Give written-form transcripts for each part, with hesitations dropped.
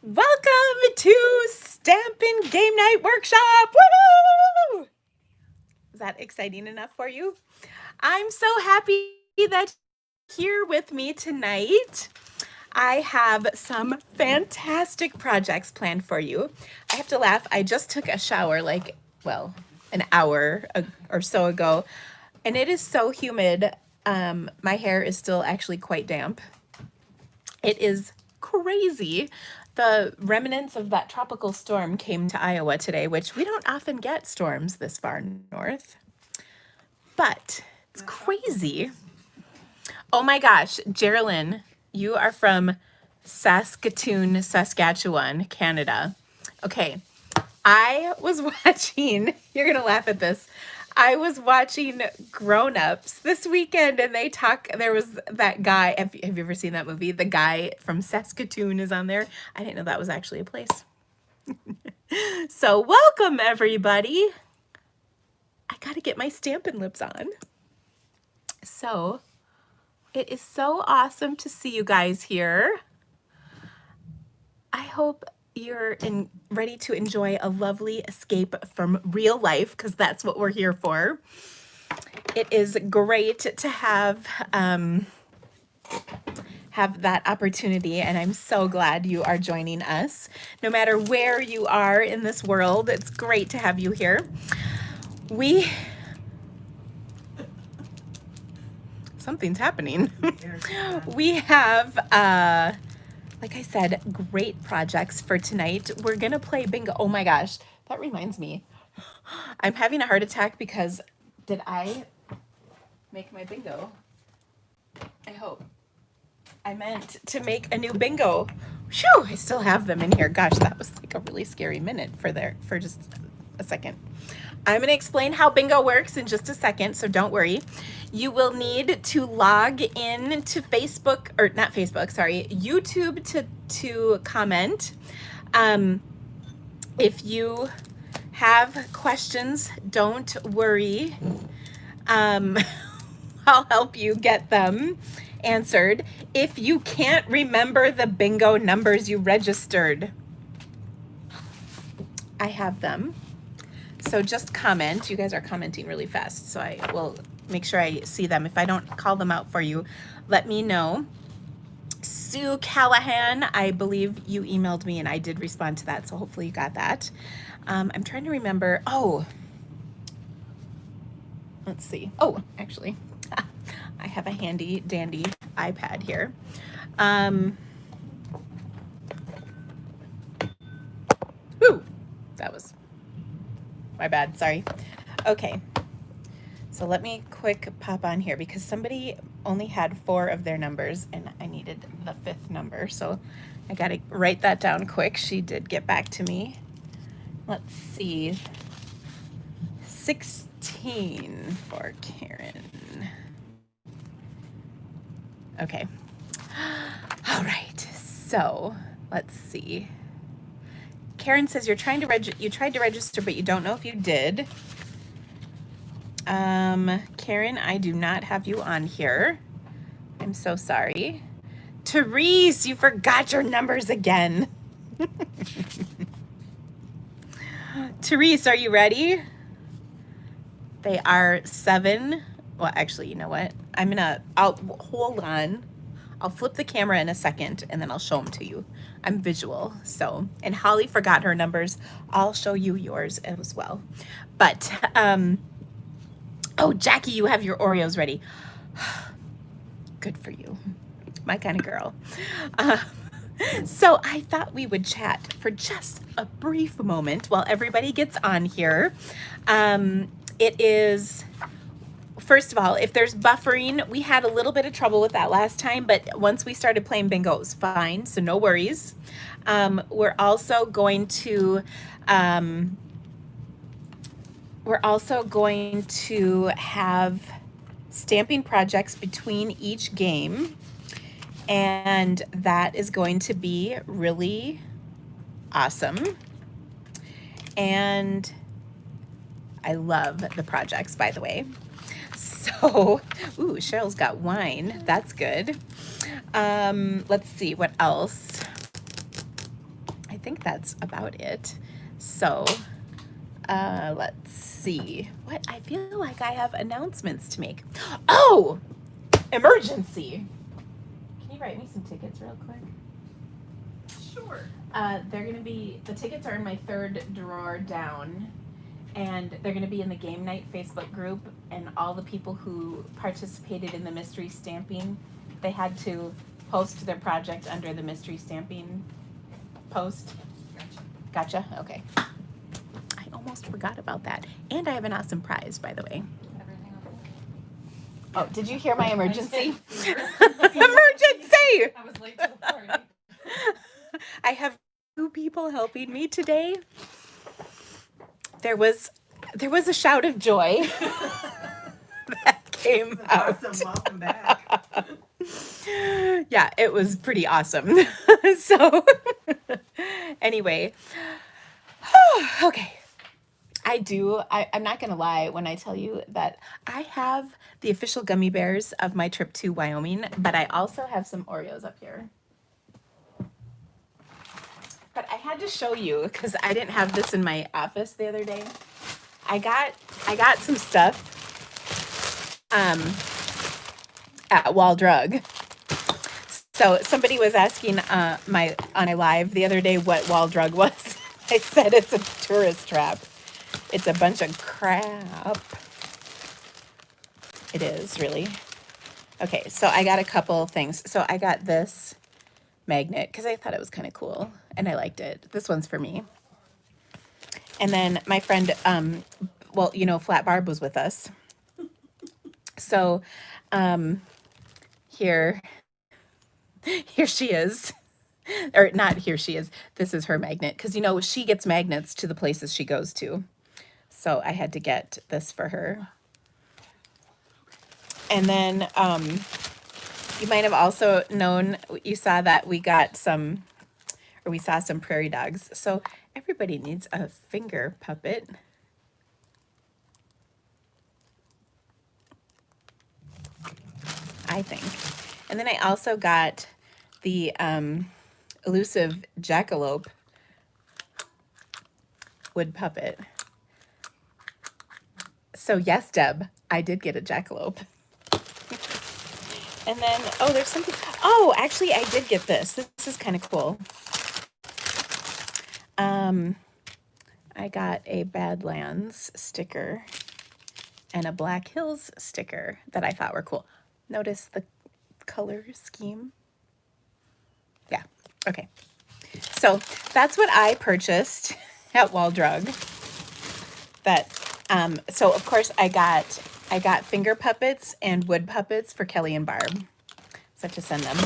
Welcome to Stampin' Game Night Workshop! Woo! Is that exciting enough for you? I'm so happy that you're here with me tonight. I have some fantastic projects planned for you. I have to laugh. I just took a shower an hour or so ago, and it is so humid. My hair is still actually quite damp. It is crazy. The remnants of that tropical storm came to Iowa today, which we don't often get storms this far north. But it's crazy. Oh my gosh, Geraldine, you are from Saskatoon, Saskatchewan, Canada. Okay, I was watching, you're going to laugh at this. I was watching Grown Ups this weekend and there was that guy. Have you ever seen that movie? The guy from Saskatoon is on there. I didn't know that was actually a place. So welcome everybody. I got to get my Stampin' lips on. So it is so awesome to see you guys here. I hope you're ready to enjoy a lovely escape from real life, because that's what we're here for. It is great to have that opportunity, and I'm so glad you are joining us. No matter where you are in this world, it's great to have you here. Something's happening. We have like I said, great projects for tonight. We're gonna play bingo. Oh my gosh, that reminds me. I'm having a heart attack because did I make my bingo? I hope. I meant to make a new bingo. Phew, I still have them in here. Gosh, that was like a really scary minute for just a second. I'm going to explain how bingo works in just a second, so don't worry. You will need to log in to Facebook, or not Facebook, sorry, YouTube to comment. If you have questions, don't worry. I'll help you get them answered. If you can't remember the bingo numbers you registered, I have them. So just comment. You guys are commenting really fast, so I will make sure I see them. If I don't call them out for you, let me know. Sue Callahan, I believe you emailed me and I did respond to that, so hopefully you got that. I'm trying to remember. Oh, let's see. Oh, actually, I have a handy dandy iPad here. Woo, that was my bad, sorry. Okay, so let me quick pop on here because somebody only had 4 of their numbers and I needed the 5th number. So I gotta write that down quick. She did get back to me. Let's see, 16 for Karen. Okay, all right, so let's see. Karen says you tried to register, but you don't know if you did. Karen, I do not have you on here. I'm so sorry. Therese, you forgot your numbers again. Therese, are you ready? They are 7. Well, actually, you know what? Hold on. I'll flip the camera in a second and then I'll show them to you. I'm visual, so, and Holly forgot her numbers. I'll show you yours as well. But, oh, Jackie, you have your Oreos ready. Good for you. My kind of girl. So I thought we would chat for just a brief moment while everybody gets on here. It is, first of all, if there's buffering, we had a little bit of trouble with that last time, but once we started playing bingo, it was fine, so no worries. We're also going to have stamping projects between each game, and that is going to be really awesome. And I love the projects, by the way. So, ooh, Cheryl's got wine. That's good. Let's see what else. think that's about it. So let's see. What? I feel like I have announcements to make. Oh, emergency. Can you write me some tickets real quick? Sure. They're going to be, the tickets are in my third drawer down, and they're going to be in the game night Facebook group, and all the people who participated in the mystery stamping, they had to post their project under the mystery stamping post. Gotcha? Okay. I almost forgot about that. And I have an awesome prize, by the way. Everything okay? Oh, did you hear my emergency? Emergency! Emergency! I was late to the party. I have 2 people helping me today. There was a shout of joy that came out. Awesome, welcome back. Yeah, it was pretty awesome. So anyway, okay. I'm not going to lie when I tell you that I have the official gummy bears of my trip to Wyoming, but I also have some Oreos up here. But I had to show you because I didn't have this in my office the other day. I got some stuff at Wall Drug. So somebody was asking on my live the other day what Wall Drug was. I said it's a tourist trap. It's a bunch of crap. It is, really. Okay, so I got a couple things. So I got this magnet because I thought it was kind of cool and I liked it. This one's for me. And then my friend, well, you know, Flat Barb was with us. So here she is. Or not here she is. This is her magnet. Because, you know, she gets magnets to the places she goes to. So I had to get this for her. And then you might have also known, you saw that we got some, or we saw some prairie dogs. So everybody needs a finger puppet. I think. And then I also got the elusive jackalope wood puppet. So yes, Deb, I did get a jackalope. And then, oh, there's something. Oh, actually, I did get this. This is kind of cool. I got a Badlands sticker and a Black Hills sticker that I thought were cool. Notice the color scheme. Yeah, okay. So that's what I purchased at Wall Drug. That, so of course I got finger puppets and wood puppets for Kelly and Barb. So I have to send them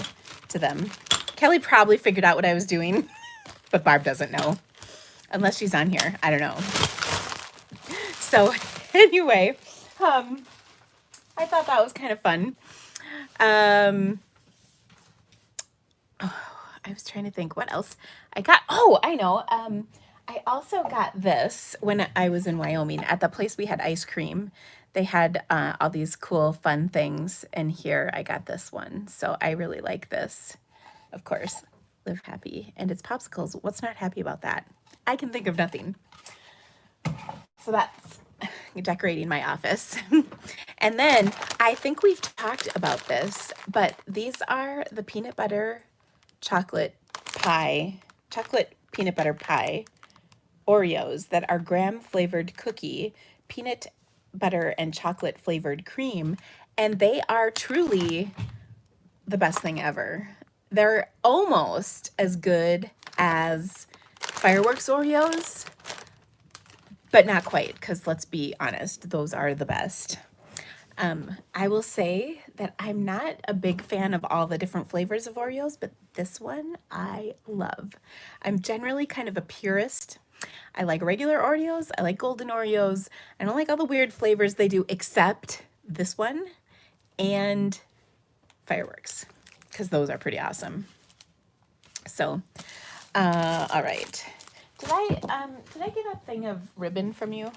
to them. Kelly probably figured out what I was doing, but Barb doesn't know. Unless she's on here. I don't know. So anyway, I thought that was kind of fun. Oh, I was trying to think what else I got. Oh, I know. I also got this when I was in Wyoming. At the place we had ice cream, they had all these cool, fun things. And here I got this one. So I really like this. Of course, live happy. And it's popsicles. What's not happy about that? I can think of nothing. So that's decorating my office. And then I think we've talked about this, but these are the peanut butter chocolate peanut butter pie Oreos that are graham flavored cookie, peanut butter and chocolate flavored cream, and they are truly the best thing ever. They're almost as good as fireworks Oreos, but not quite, because let's be honest, those are the best. I will say that I'm not a big fan of all the different flavors of Oreos, but this one I love. I'm generally kind of a purist. I like regular Oreos. I like golden Oreos. I don't like all the weird flavors they do, except this one and fireworks, because those are pretty awesome. So, all right. Did I get a thing of ribbon from you?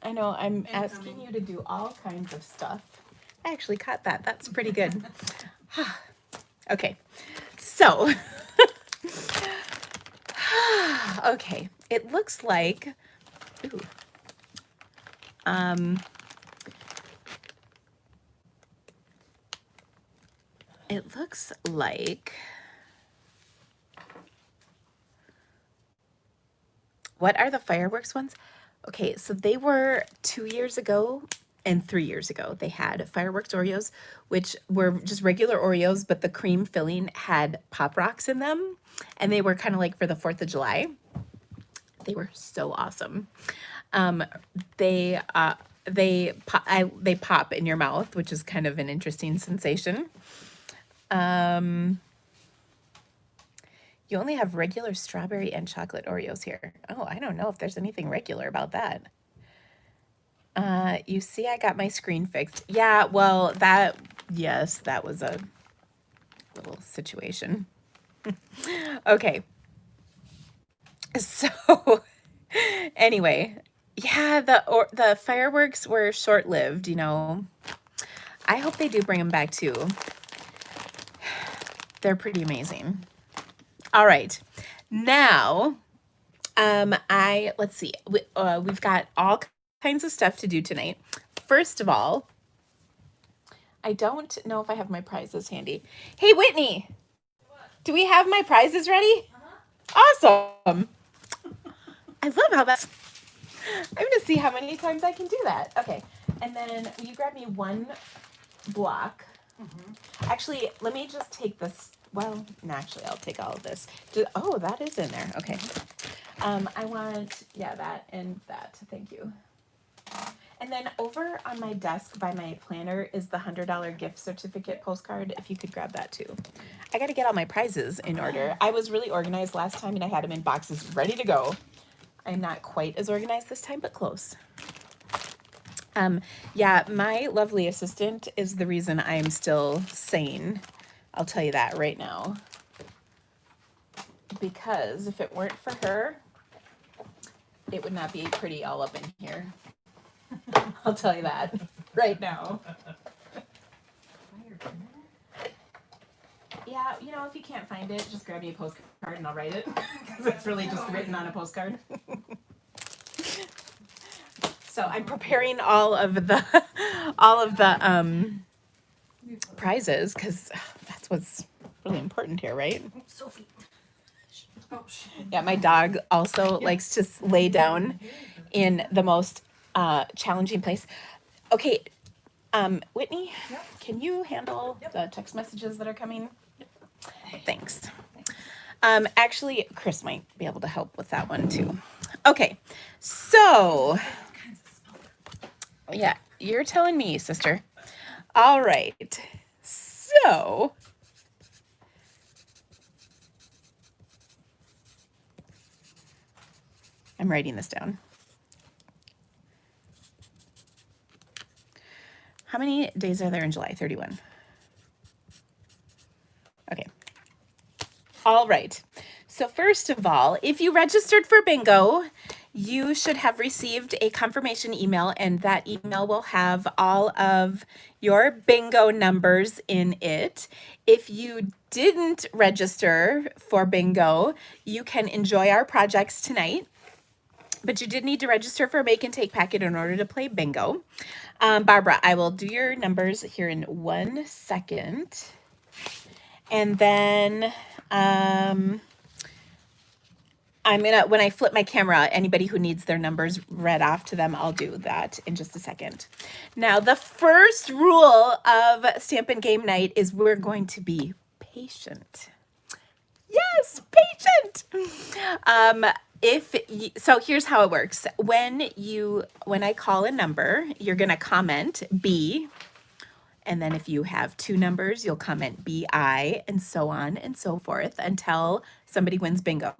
I know I'm asking you to do all kinds of stuff. I actually caught that. That's pretty good. Okay, so Okay, it looks like, ooh, um, it looks like, what are the fireworks ones? Okay, so they were 2 years ago and 3 years ago. They had fireworks Oreos, which were just regular Oreos, but the cream filling had Pop Rocks in them. And they were kind of like for the 4th of July. They were so awesome. Um, they pop in your mouth, which is kind of an interesting sensation. You only have regular strawberry and chocolate Oreos here. Oh, I don't know if there's anything regular about that. You see, I got my screen fixed. Yeah, well, yes, that was a little situation. Okay. So, anyway, yeah, the fireworks were short-lived, you know. I hope they do bring them back too. They're pretty amazing. All right. Now, let's see. We've got all kinds of stuff to do tonight. First of all, I don't know if I have my prizes handy. Hey, Whitney, do we have my prizes ready? Awesome. I love how that's, I'm going to see how many times I can do that. Okay. And then will you grab me one block? Actually, let me just take this. Well, no, actually, I'll take all of this. Oh, that is in there. Okay. I want, yeah, that and that. Thank you. And then over on my desk by my planner is the $100 gift certificate postcard. If you could grab that too. I got to get all my prizes in order. I was really organized last time and I had them in boxes ready to go. I'm not quite as organized this time, but close. Yeah, my lovely assistant is the reason I am still sane. I'll tell you that right now. Because if it weren't for her, it would not be pretty all up in here. I'll tell you that right now. Yeah, you know, if you can't find it, just grab me a postcard and I'll write it. Because it's really just written on a postcard. So I'm preparing all of the prizes because that's what's really important here, right? Sophie. Yeah, my dog also likes to lay down in the most challenging place. Okay, Whitney, can you handle the text messages that are coming? Thanks. Actually, Chris might be able to help with that one too. Okay, so yeah, you're telling me, sister. All right, so I'm writing this down. How many days are there in July? 31. Okay. All right. So first of all, if you registered for bingo, you should have received a confirmation email, and that email will have all of your bingo numbers in it. If you didn't register for bingo, you can enjoy our projects tonight. But you did need to register for a make and take packet in order to play bingo. Barbara, I will do your numbers here in 1 second. And then when I flip my camera, anybody who needs their numbers read off to them, I'll do that in just a second. Now, the first rule of Stampin' Game Night is we're going to be patient. Yes, patient. So here's how it works. When I call a number, you're gonna comment B, and then if you have 2 numbers, you'll comment BI, and so on and so forth until somebody wins bingo.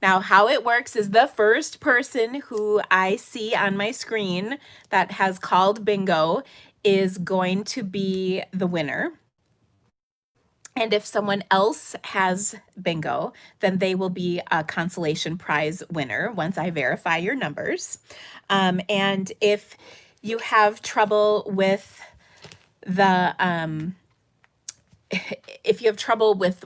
Now, how it works is the first person who I see on my screen that has called bingo is going to be the winner. And if someone else has bingo, then they will be a consolation prize winner once I verify your numbers. And if you have trouble with the if you have trouble with,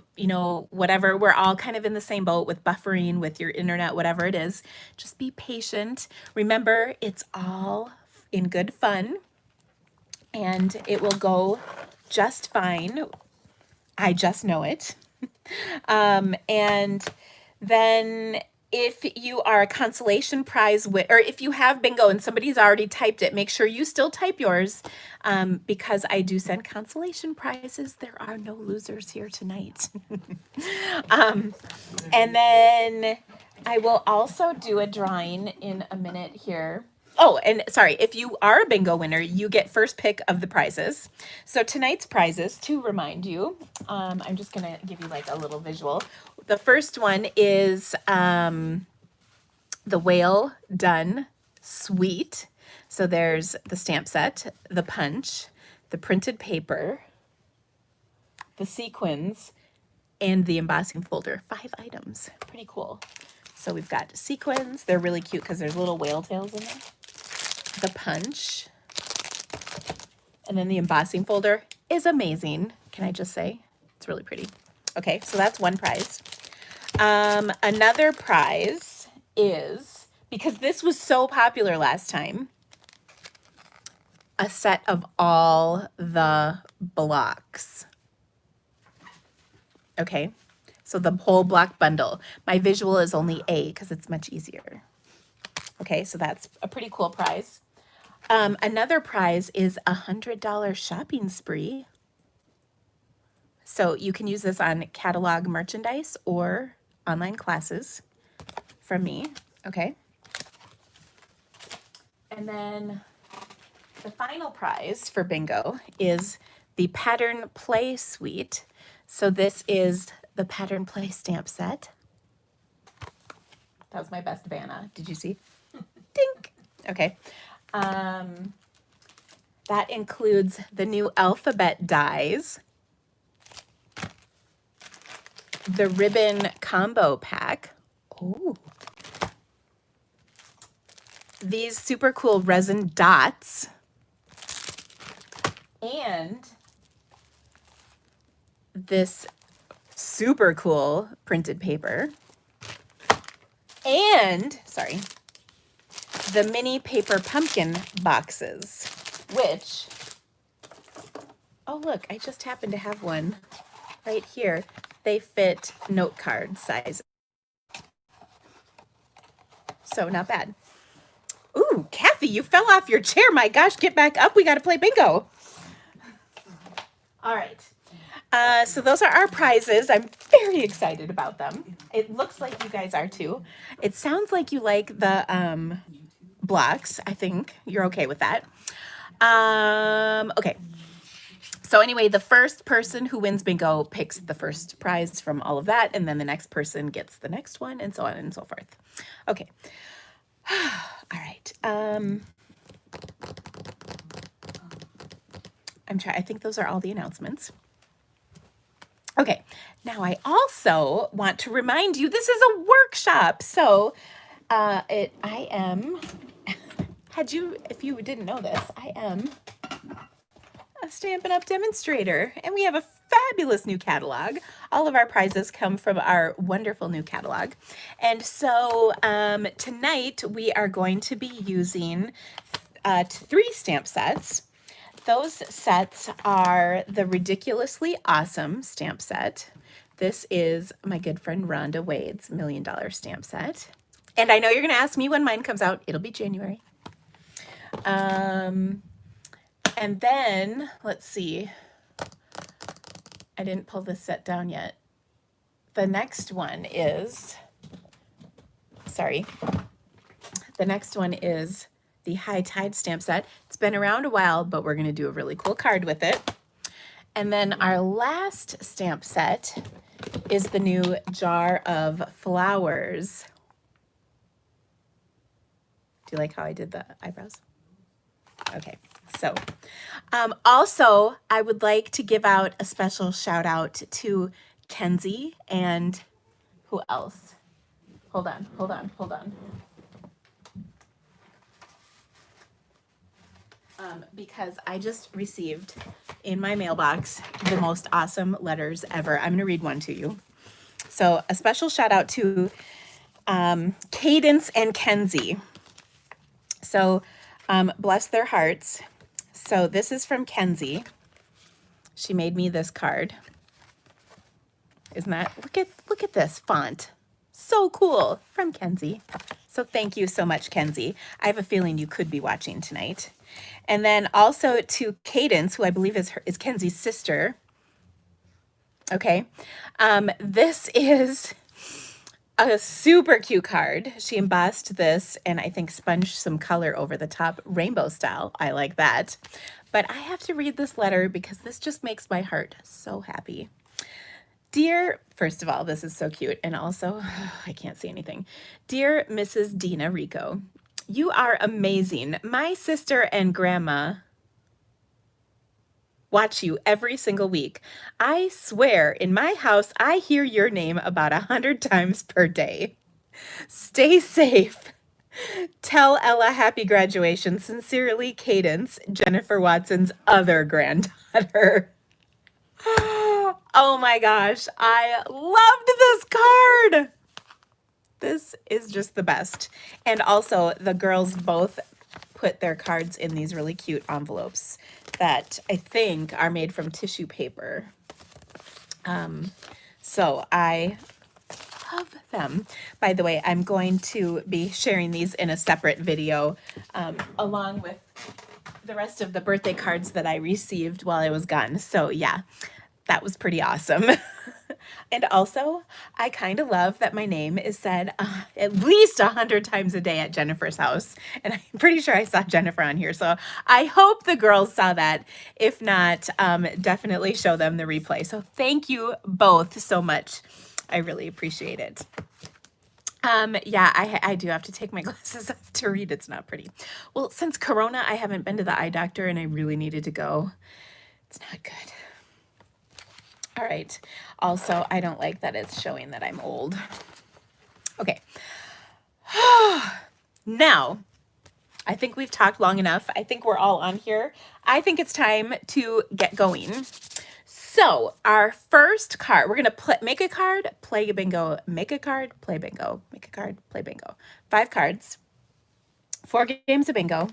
whatever, we're all kind of in the same boat with buffering, with your internet, whatever it is. Just be patient. Remember, it's all in good fun and it will go just fine. I just know it. And then if you are a consolation prize or if you have bingo and somebody's already typed it, make sure you still type yours, because I do send consolation prizes. There are no losers here tonight. And then I will also do a drawing in a minute here. Oh, and sorry, if you are a bingo winner, you get first pick of the prizes. So tonight's prizes, to remind you, I'm just going to give you like a little visual. The first one is the Whale Done Suite. So there's the stamp set, the punch, the printed paper, the sequins, and the embossing folder. 5 items. Pretty cool. So we've got sequins. They're really cute because there's little whale tails in there. The punch, and then the embossing folder is amazing. Can I just say? It's really pretty. Okay, so that's one prize. Another prize is, because this was so popular last time, a set of all the blocks. Okay, so the whole block bundle. My visual is only A because it's much easier. Okay, so that's a pretty cool prize. Another prize is $100 shopping spree. So you can use this on catalog merchandise or online classes from me. Okay. And then the final prize for bingo is the Pattern Play Suite. So this is the Pattern Play stamp set. That was my best Vanna. Did you see? Dink. Okay. That includes the new alphabet dies, the ribbon combo pack. Oh. These super cool resin dots, and this super cool printed paper, and, sorry, the mini paper pumpkin boxes, which, oh look, I just happen to have one right here. They fit note card size. So not bad. Ooh, Kathy, you fell off your chair. My gosh, get back up. We got to play bingo. All right. So those are our prizes. I'm very excited about them. It looks like you guys are too. It sounds like you like the blocks. I think you're okay with that. Okay. So anyway, the first person who wins bingo picks the first prize from all of that, and then the next person gets the next one, and so on and so forth. Okay. All right. I think those are all the announcements. Okay, now I also want to remind you this is a workshop. So if you didn't know this, I am a Stampin' Up! Demonstrator, and we have a fabulous new catalog. All of our prizes come from our wonderful new catalog. And so tonight we are going to be using 3 stamp sets. Those sets are the Ridiculously Awesome stamp set. This is my good friend Rhonda Wade's $1 Million stamp set. And I know you're going to ask me when mine comes out. It'll be January. And then, let's see. I didn't pull this set down yet. The next one is, the next one is the High Tide stamp set. It's been around a while, but we're going to do a really cool card with it. And then our last stamp set is the new Jar of Flowers. Do you like how I did the eyebrows? Okay, so also I would like to give out a special shout out to Kenzie and who else? Hold on. because I just received in my mailbox the most awesome letters ever. I'm going to read one to you. So a special shout out to Cadence and Kenzie. So bless their hearts. So this is from Kenzie. She made me this card. Isn't that, look at this font. So cool, from Kenzie. So thank you so much, Kenzie. I have a feeling you could be watching tonight. And then also to Cadence, who I believe is Kenzie's sister. Okay, this is a super cute card. She embossed this and I think sponged some color over the top, rainbow style. I like that. But I have to read this letter because this just makes my heart so happy. Dear, first of all, this is so cute. And also, I can't see anything. Dear Mrs. Dina Rico, you are amazing. My sister and grandma watch you every single week. I swear, in my house, I hear your name about 100 times per day. Stay safe. Tell Ella happy graduation. Sincerely, Cadence, Jennifer Watson's other granddaughter. Oh my gosh, I loved this card. This is just the best. And also, the girls both put their cards in these really cute envelopes that I think are made from tissue paper. So I love them. By the way, I'm going to be sharing these in a separate video along with the rest of the birthday cards that I received while I was gone. So yeah, that was pretty awesome. And also, I kind of love that my name is said at least 100 times a day at Jennifer's house. And I'm pretty sure I saw Jennifer on here. So I hope the girls saw that. If not, definitely show them the replay. So thank you both so much. I really appreciate it. Yeah, I do have to take my glasses off to read. It's not pretty. Well, since Corona, I haven't been to the eye doctor and I really needed to go. It's not good. All right. Also, I don't like that it's showing that I'm old. Okay. Now, I think we've talked long enough. I think we're all on here. I think it's time to get going. So our first card, we're going to make a card, play a bingo, make a card, play bingo, make a card, play bingo. 5 cards, 4 games of bingo.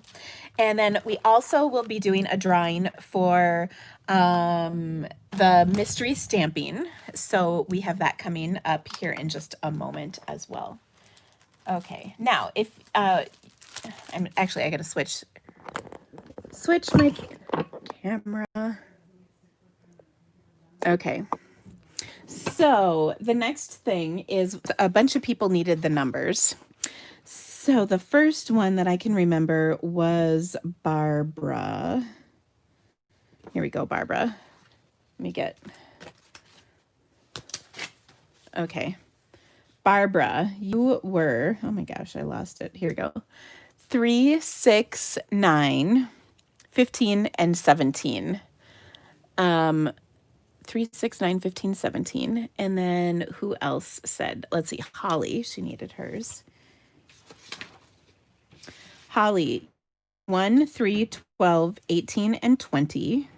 And then we also will be doing a drawing for the mystery stamping. So we have that coming up here in just a moment as well. Okay, now if I gotta switch my camera. Okay. So the next thing is a bunch of people needed the numbers. So the first one that I can remember was Barbara. Here we go, Barbara. Let me get... Okay. Barbara, you were... Oh my gosh, I lost it. Here we go. 3, 6, 9, 15, and 17. 3, 6, 9, 15, 17. And then who else said... Let's see, Holly. She needed hers. Holly, 1, 3, 12, 18, and 20.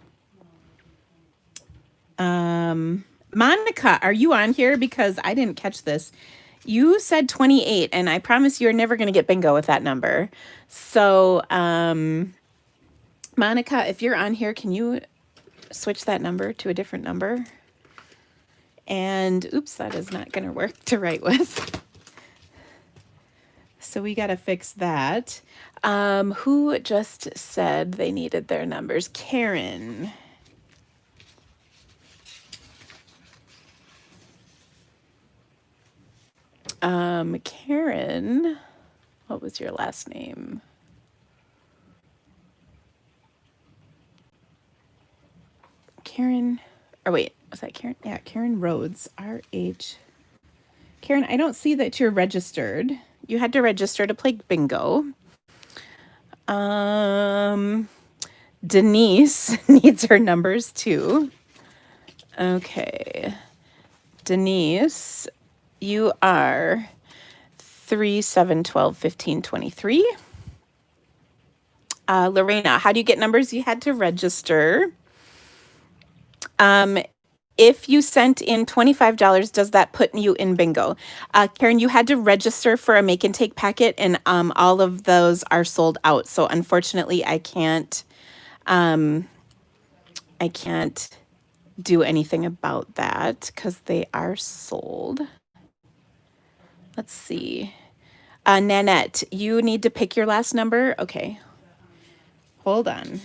Monica, are you on here? Because I didn't catch this. You said 28, and I promise you're never going to get bingo with that number. So, Monica, if you're on here, can you switch that number to a different number? And, oops, that is not going to work to write with. So we got to fix that. Who just said they needed their numbers? Karen. Karen, what was your last name? Karen, or wait, was that Karen? Yeah, Karen Rhodes, R-H. Karen, I don't see that you're registered. You had to register to play bingo. Denise needs her numbers too. Okay. Denise, you are 3, 7, 12, 15, 23. Lorena, how do you get numbers? You had to register. If you sent in $25, does that put you in bingo? Karen, you had to register for a make and take packet, and all of those are sold out. So unfortunately, I can't do anything about that because they are sold. Let's see. Nanette, you need to pick your last number. Okay. Hold on.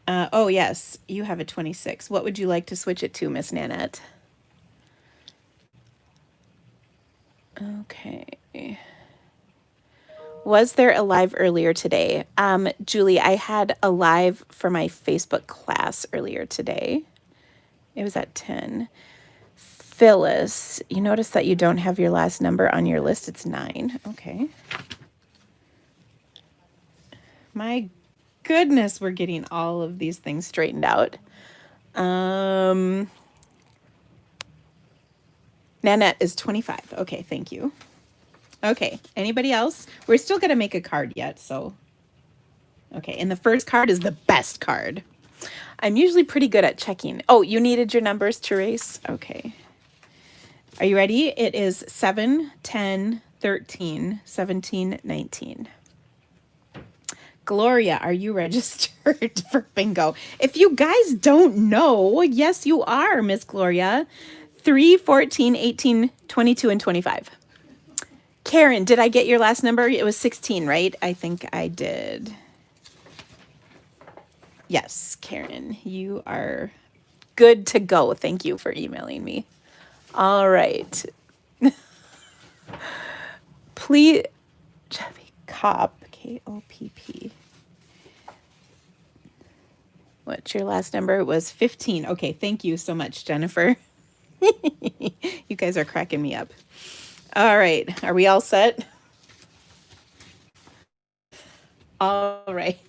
Oh, yes, you have a 26. What would you like to switch it to, Miss Nanette? Okay. Was there a live earlier today? Julie, I had a live for my Facebook class earlier today. It was at 10. Phyllis, you notice that you don't have your last number on your list. It's 9. Okay. My goodness, we're getting all of these things straightened out. Nanette is 25. Okay, thank you. Okay, anybody else? We're still going to make a card yet, so. Okay, and the first card is the best card. I'm usually pretty good at checking. Oh, you needed your numbers, Therese? Okay. Are you ready? It is 7, 10, 13, 17, 19. Gloria, are you registered for bingo? If you guys don't know, yes, you are, Miss Gloria. 3, 14, 18, 22, and 25. Karen, did I get your last number? It was 16, right? I think I did. Yes, Karen, you are good to go. Thank you for emailing me. All right. Please, Jeffy Kopp, Kopp. What's your last number? It was 15. Okay, thank you so much, Jennifer. You guys are cracking me up. All right, are we all set? All right,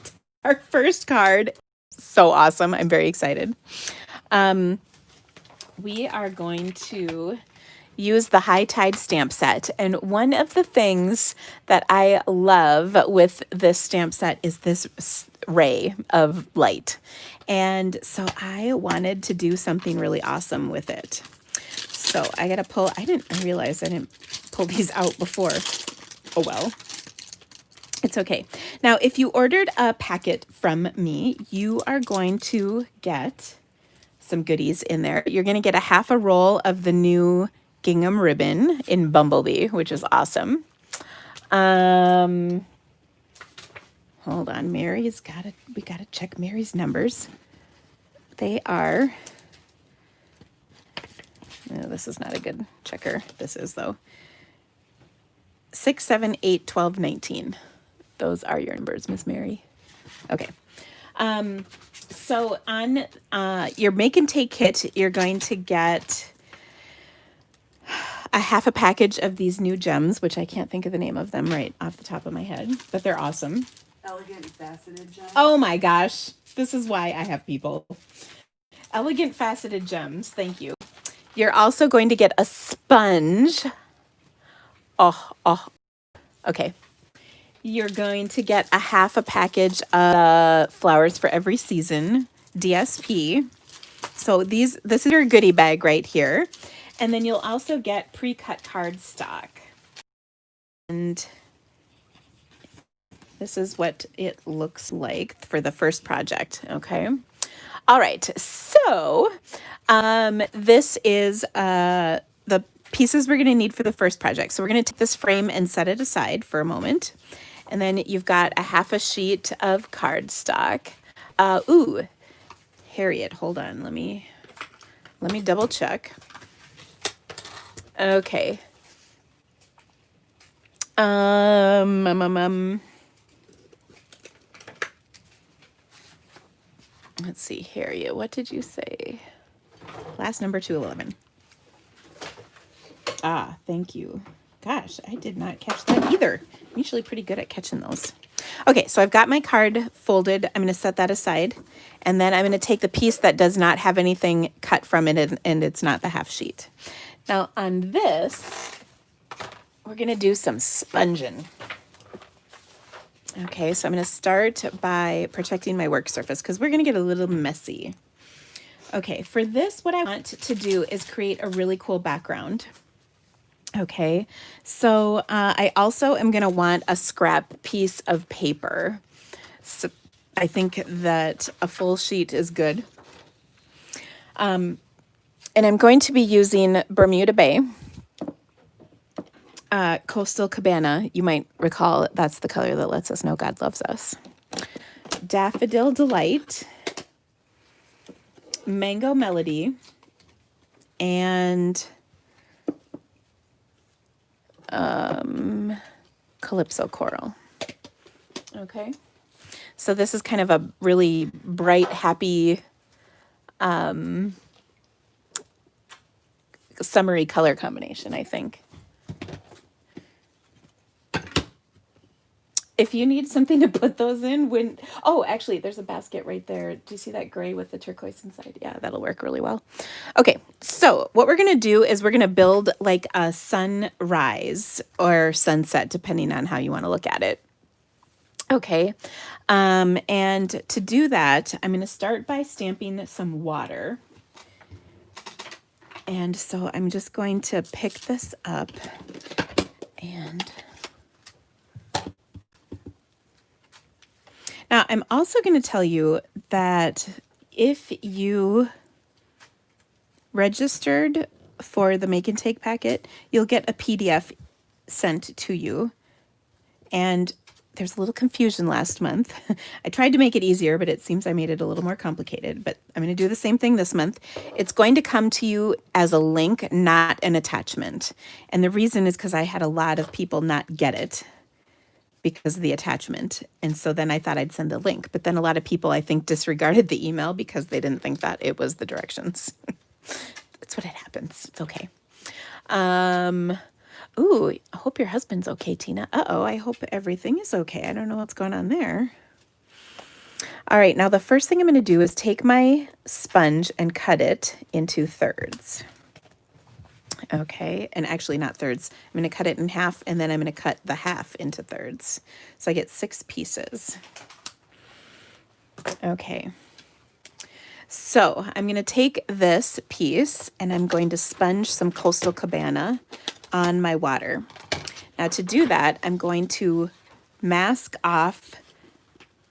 our first card, so awesome. I'm very excited. We are going to use the High Tide stamp set. And one of the things that I love with this stamp set is this ray of light. And so I wanted to do something really awesome with it. So I got to pull, I realize I didn't pull these out before. Oh well. It's okay. Now, if you ordered a packet from me, you are going to get some goodies in there. You're going to get a half a roll of the new gingham ribbon in Bumblebee, which is awesome. Hold on, we got to check Mary's numbers. They are, no, this is not a good checker. This is though. 6, 7, 8, 12, 19. Those are your numbers, Miss Mary. Okay. So on your make and take kit, you're going to get a half a package of these new gems, which I can't think of the name of them right off the top of my head, but they're awesome. Elegant faceted gems. Oh my gosh. This is why I have people. Elegant faceted gems. Thank you. You're also going to get a sponge. Oh. Okay. You're going to get a half a package of Flowers for Every Season, DSP. So this is your goodie bag right here. And then you'll also get pre-cut cardstock. And this is what it looks like for the first project, okay? All right, so this is the pieces we're gonna need for the first project. So we're gonna take this frame and set it aside for a moment. And then you've got a half a sheet of cardstock. Harriet, hold on, let me double check. Okay. Let's see, Harriet, what did you say? Last number 211. Ah, thank you. Gosh, I did not catch that either. I'm usually pretty good at catching those. Okay, so I've got my card folded. I'm going to set that aside. And then I'm going to take the piece that does not have anything cut from it, and it's not the half sheet. Now on this, we're going to do some sponging. Okay, so I'm going to start by protecting my work surface because we're going to get a little messy. Okay, for this, what I want to do is create a really cool background. Okay, so I also am going to want a scrap piece of paper. So I think that a full sheet is good. And I'm going to be using Bermuda Bay. Coastal Cabana, you might recall that's the color that lets us know God loves us. Daffodil Delight, Mango Melody, and Calypso Coral. Okay. So this is kind of a really bright, happy, summery color combination, I think. If you need something to put those in, oh, actually, there's a basket right there. Do you see that gray with the turquoise inside? Yeah, that'll work really well. Okay, so what we're going to do is we're going to build like a sunrise or sunset, depending on how you want to look at it. Okay, and to do that, I'm going to start by stamping some water. And so I'm just going to pick this up and... Now, I'm also going to tell you that if you registered for the Make and Take packet, you'll get a PDF sent to you. And there's a little confusion last month. I tried to make it easier, but it seems I made it a little more complicated. But I'm going to do the same thing this month. It's going to come to you as a link, not an attachment. And the reason is because I had a lot of people not get it because of the attachment. And so then I thought I'd send a link. But then a lot of people, I think, disregarded the email because they didn't think that it was the directions. That's what it happens. It's okay. Ooh, I hope your husband's okay, Tina. Uh-oh, I hope everything is okay. I don't know what's going on there. All right, now the first thing I'm going to do is take my sponge and cut it into thirds. Okay, and actually not thirds. I'm going to cut it in half, and then I'm going to cut the half into thirds. So I get 6 pieces. Okay. So I'm going to take this piece, and I'm going to sponge some Coastal Cabana on my water. Now to do that, I'm going to mask off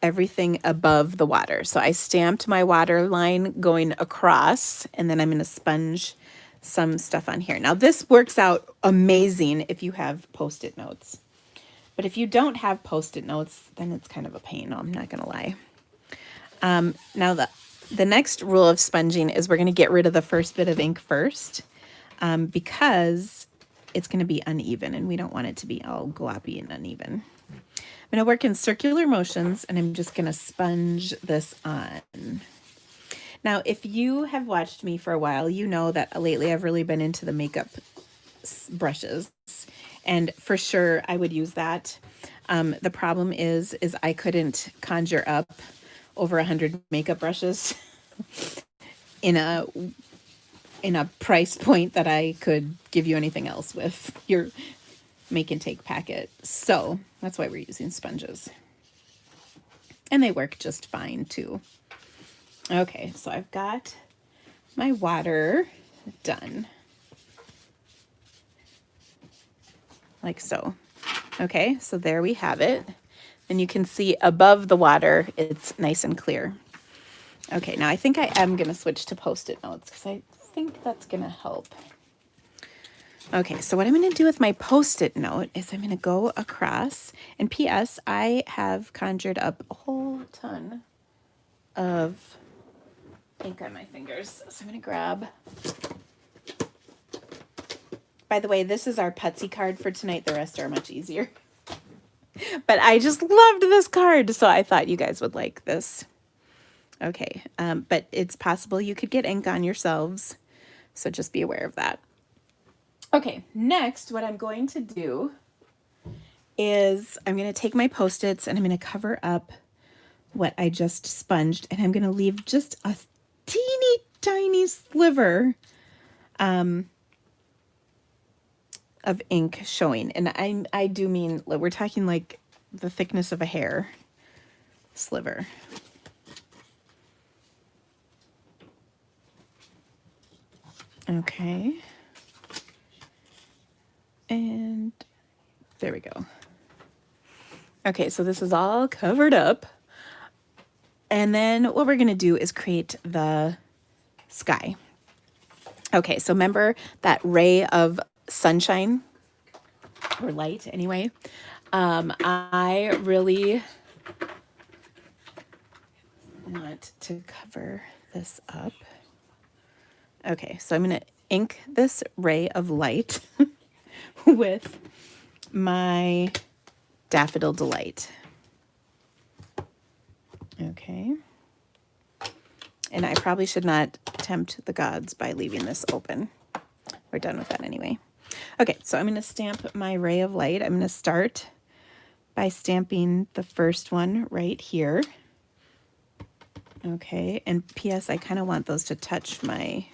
everything above the water. So I stamped my water line going across, and then I'm going to sponge some stuff on here. Now this works out amazing if you have Post-it notes. But if you don't have Post-it notes, then it's kind of a pain. I'm not going to lie. Now the next rule of sponging is we're going to get rid of the first bit of ink first, because it's going to be uneven and we don't want it to be all gloppy and uneven. I'm going to work in circular motions, and I'm just going to sponge this on. Now, if you have watched me for a while, you know that lately I've really been into the makeup brushes, and for sure I would use that. The problem is I couldn't conjure up over 100 makeup brushes in a price point that I could give you anything else with your Make and Take packet. So that's why we're using sponges. And they work just fine too. Okay, so I've got my water done. Like so. Okay, so there we have it. And you can see above the water, it's nice and clear. Okay, now I think I am going to switch to Post-it notes because I think that's going to help. Okay, so what I'm going to do with my Post-it note is I'm going to go across. And P.S., I have conjured up a whole ton of ink on my fingers. So I'm going to grab... By the way, this is our Putsy card for tonight. The rest are much easier. But I just loved this card, so I thought you guys would like this. Okay, but it's possible you could get ink on yourselves, so just be aware of that. Okay, next, what I'm going to do is I'm going to take my Post-its and I'm going to cover up what I just sponged, and I'm going to leave just a teeny tiny sliver of ink showing. And I do mean, we're talking like the thickness of a hair sliver. Okay. And there we go. Okay, so this is all covered up. And then what we're going to do is create the sky. Okay, so remember that ray of sunshine or light anyway. I really want to cover this up. Okay, so I'm going to ink this ray of light with my Daffodil Delight. Okay. And I probably should not tempt the gods by leaving this open. We're done with that anyway. Okay, so I'm going to stamp my ray of light. I'm going to start by stamping the first one right here. Okay, and P.S. I kind of want those to touch my...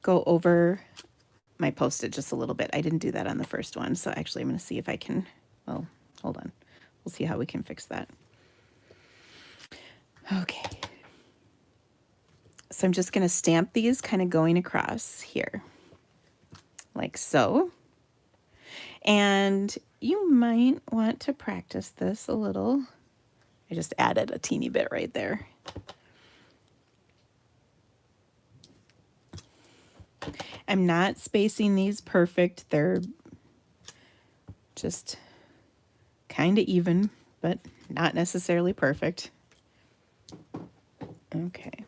go over my Post-it just a little bit. I didn't do that on the first one, so actually I'm going to see if I can... well, hold on. We'll see how we can fix that. Okay. So I'm just going to stamp these kind of going across here, like so. And you might want to practice this a little. I just added a teeny bit right there. I'm not spacing these perfect. They're just kind of even, but not necessarily perfect. Okay.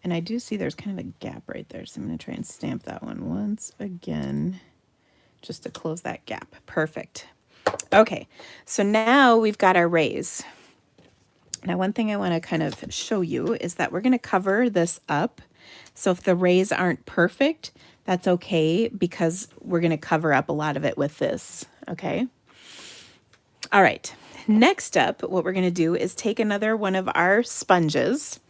And I do see there's kind of a gap right there, so I'm going to try and stamp that one once again, just to close that gap. Perfect. Okay, so now we've got our rays. Now, one thing I want to kind of show you is that we're going to cover this up. So if the rays aren't perfect, that's okay, because we're going to cover up a lot of it with this, okay? All right, next up, what we're going to do is take another one of our sponges,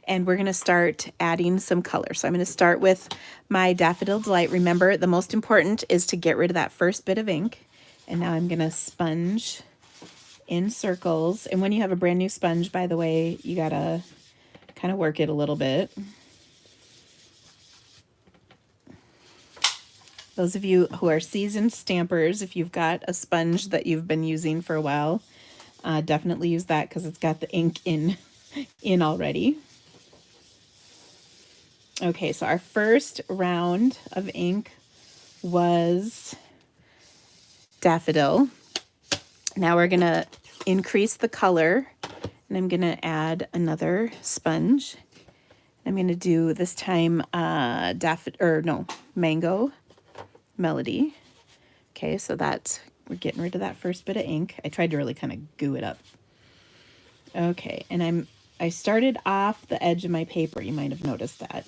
and we're going to start adding some color. So I'm going to start with my Daffodil Delight. Remember, the most important is to get rid of that first bit of ink. And now I'm going to sponge in circles. And when you have a brand new sponge, by the way, you got to kind of work it a little bit. Those of you who are seasoned stampers, if you've got a sponge that you've been using for a while, definitely use that because it's got the ink in already. Okay, so our first round of ink was Daffodil. Now we're going to increase the color, and I'm going to add another sponge. I'm going to do this time Mango Melody. Okay, so we're getting rid of that first bit of ink. I tried to really kind of goo it up. Okay, and I started off the edge of my paper. You might have noticed that.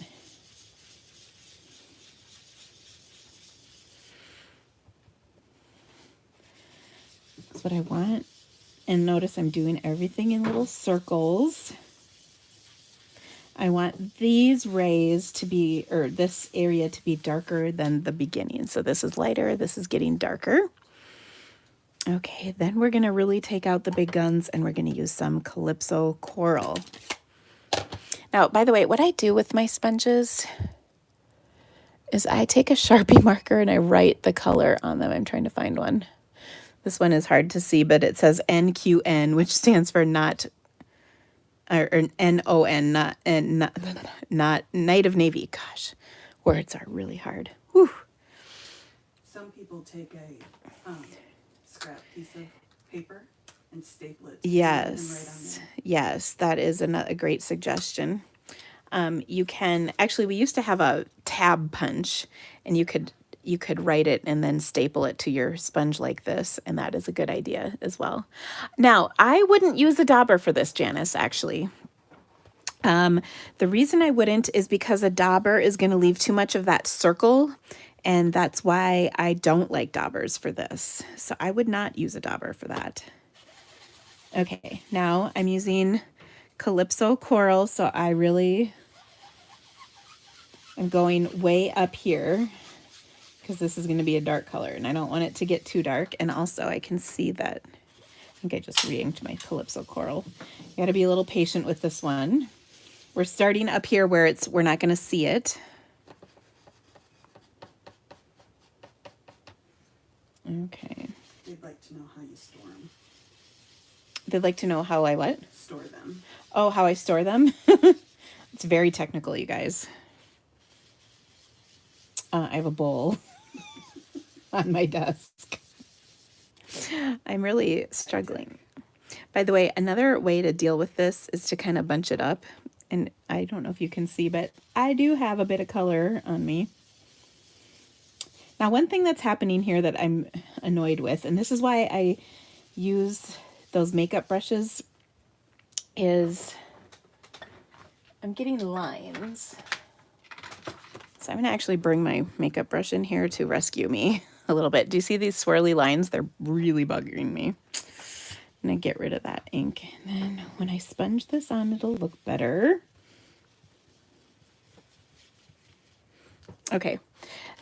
That's what I want. And notice I'm doing everything in little circles. I want these rays to be, or this area to be darker than the beginning. So this is lighter, this is getting darker. Okay, then we're gonna really take out the big guns and we're gonna use some Calypso Coral. Now, by the way, what I do with my sponges is I take a Sharpie marker and I write the color on them. I'm trying to find one. This one is hard to see, but it says NQN, which stands for not, or NON, not Night of Navy. Gosh, words are really hard. Whew. Some people take a scrap piece of paper and staple it. Yes, yes, that is a great suggestion. You can, actually, we used to have a tab punch, and you could write it and then staple it to your sponge like this, and that is a good idea as well. Now, I wouldn't use a dauber for this, Janice, actually. The reason I wouldn't is because a dauber is going to leave too much of that circle, and that's why I don't like daubers for this. So I would not use a dauber for that. Okay, now I'm using Calypso Coral, so I'm going way up here because this is going to be a dark color and I don't want it to get too dark. And also I can see that, I think I just re-inked my Calypso Coral. You got to be a little patient with this one. We're starting up here where we're not going to see it. Okay. They'd like to know how you store them. They'd like to know how I what? Store them. Oh, how I store them? It's very technical, you guys. I have a bowl on my desk. I'm really struggling. By the way, another way to deal with this is to kind of bunch it up. And I don't know if you can see, but I do have a bit of color on me. Now, one thing that's happening here that I'm annoyed with, and this is why I use those makeup brushes, is I'm getting lines. So I'm going to actually bring my makeup brush in here to rescue me a little bit. Do you see these swirly lines? They're really bugging me. I'm going to get rid of that ink. And then when I sponge this on, it'll look better. Okay.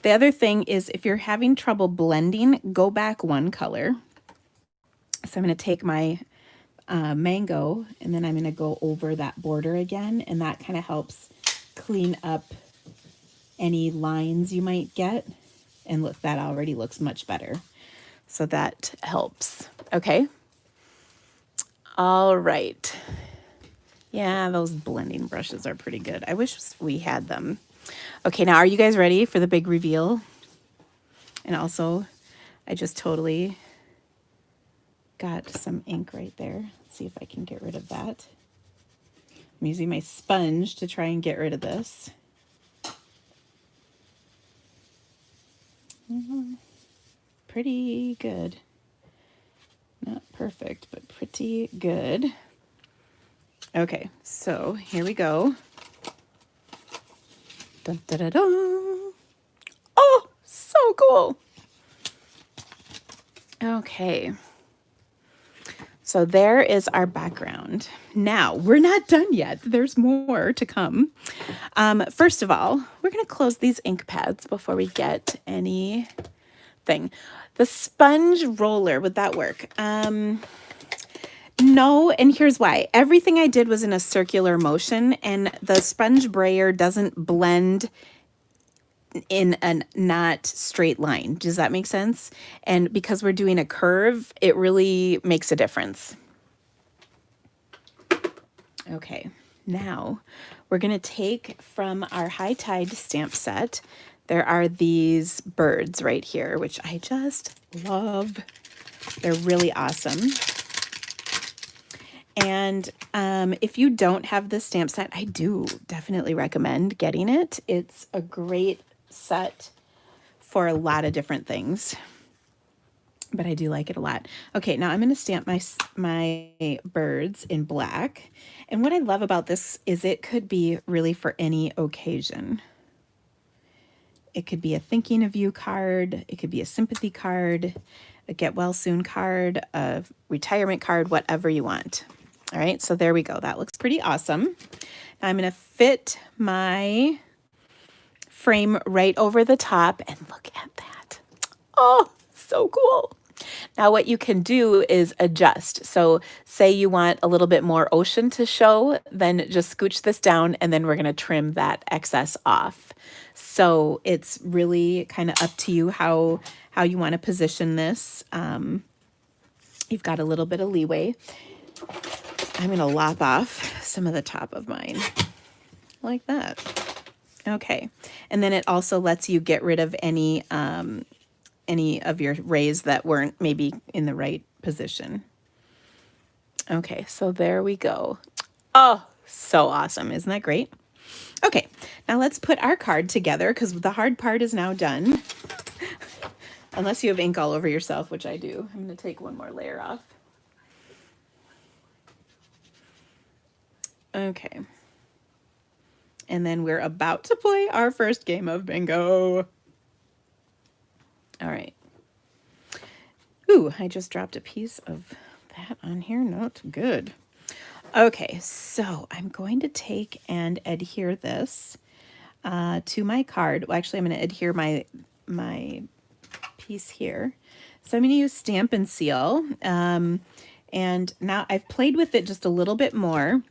The other thing is if you're having trouble blending, go back one color. So I'm going to take my mango and then I'm going to go over that border again. And that kind of helps clean up any lines you might get. And look, that already looks much better. So that helps. Okay. All right. Yeah, those blending brushes are pretty good. I wish we had them. Okay, now are you guys ready for the big reveal? And also, I just totally got some ink right there. Let's see if I can get rid of that. I'm using my sponge to try and get rid of this. Pretty good. Not perfect, but pretty good. Okay, so here we go. Dun, da, da, da. Oh, so cool. Okay. So there is our background. Now, we're not done yet. There's more to come. First of all, we're going to close these ink pads before we get anything. The sponge roller, would that work? No, and here's why. Everything I did was in a circular motion, and the sponge brayer doesn't blend in a not straight line. Does that make sense? And because we're doing a curve, it really makes a difference. Okay, now we're going to take from our High Tide stamp set. There are these birds right here, which I just love. They're really awesome. And if you don't have this stamp set, I do definitely recommend getting it. It's a great set for a lot of different things, but I do like it a lot. Okay, now I'm going to stamp my birds in black. And what I love about this is it could be really for any occasion. It could be a thinking of you card. It could be a sympathy card, a get well soon card, a retirement card, whatever you want. All right, so there we go. That looks pretty awesome. Now I'm going to fit my frame right over the top and look at that. Oh, so cool. Now what you can do is adjust. So say you want a little bit more ocean to show, then just scooch this down and then we're going to trim that excess off. So it's really kind of up to you how you want to position this. You've got a little bit of leeway. I'm going to lop off some of the top of mine like that. Okay. And then it also lets you get rid of any of your rays that weren't maybe in the right position. Okay, so there we go. Oh, so awesome. Isn't that great? Okay, now let's put our card together because the hard part is now done. Unless you have ink all over yourself, which I do. I'm going to take one more layer off. Okay. And then we're about to play our first game of bingo. All right. Ooh, I just dropped a piece of that on here. Not good. Okay, so I'm going to take and adhere this to my card. Well, actually, I'm going to adhere my my piece here. So I'm going to use Stampin' Seal. And now I've played with it just a little bit more.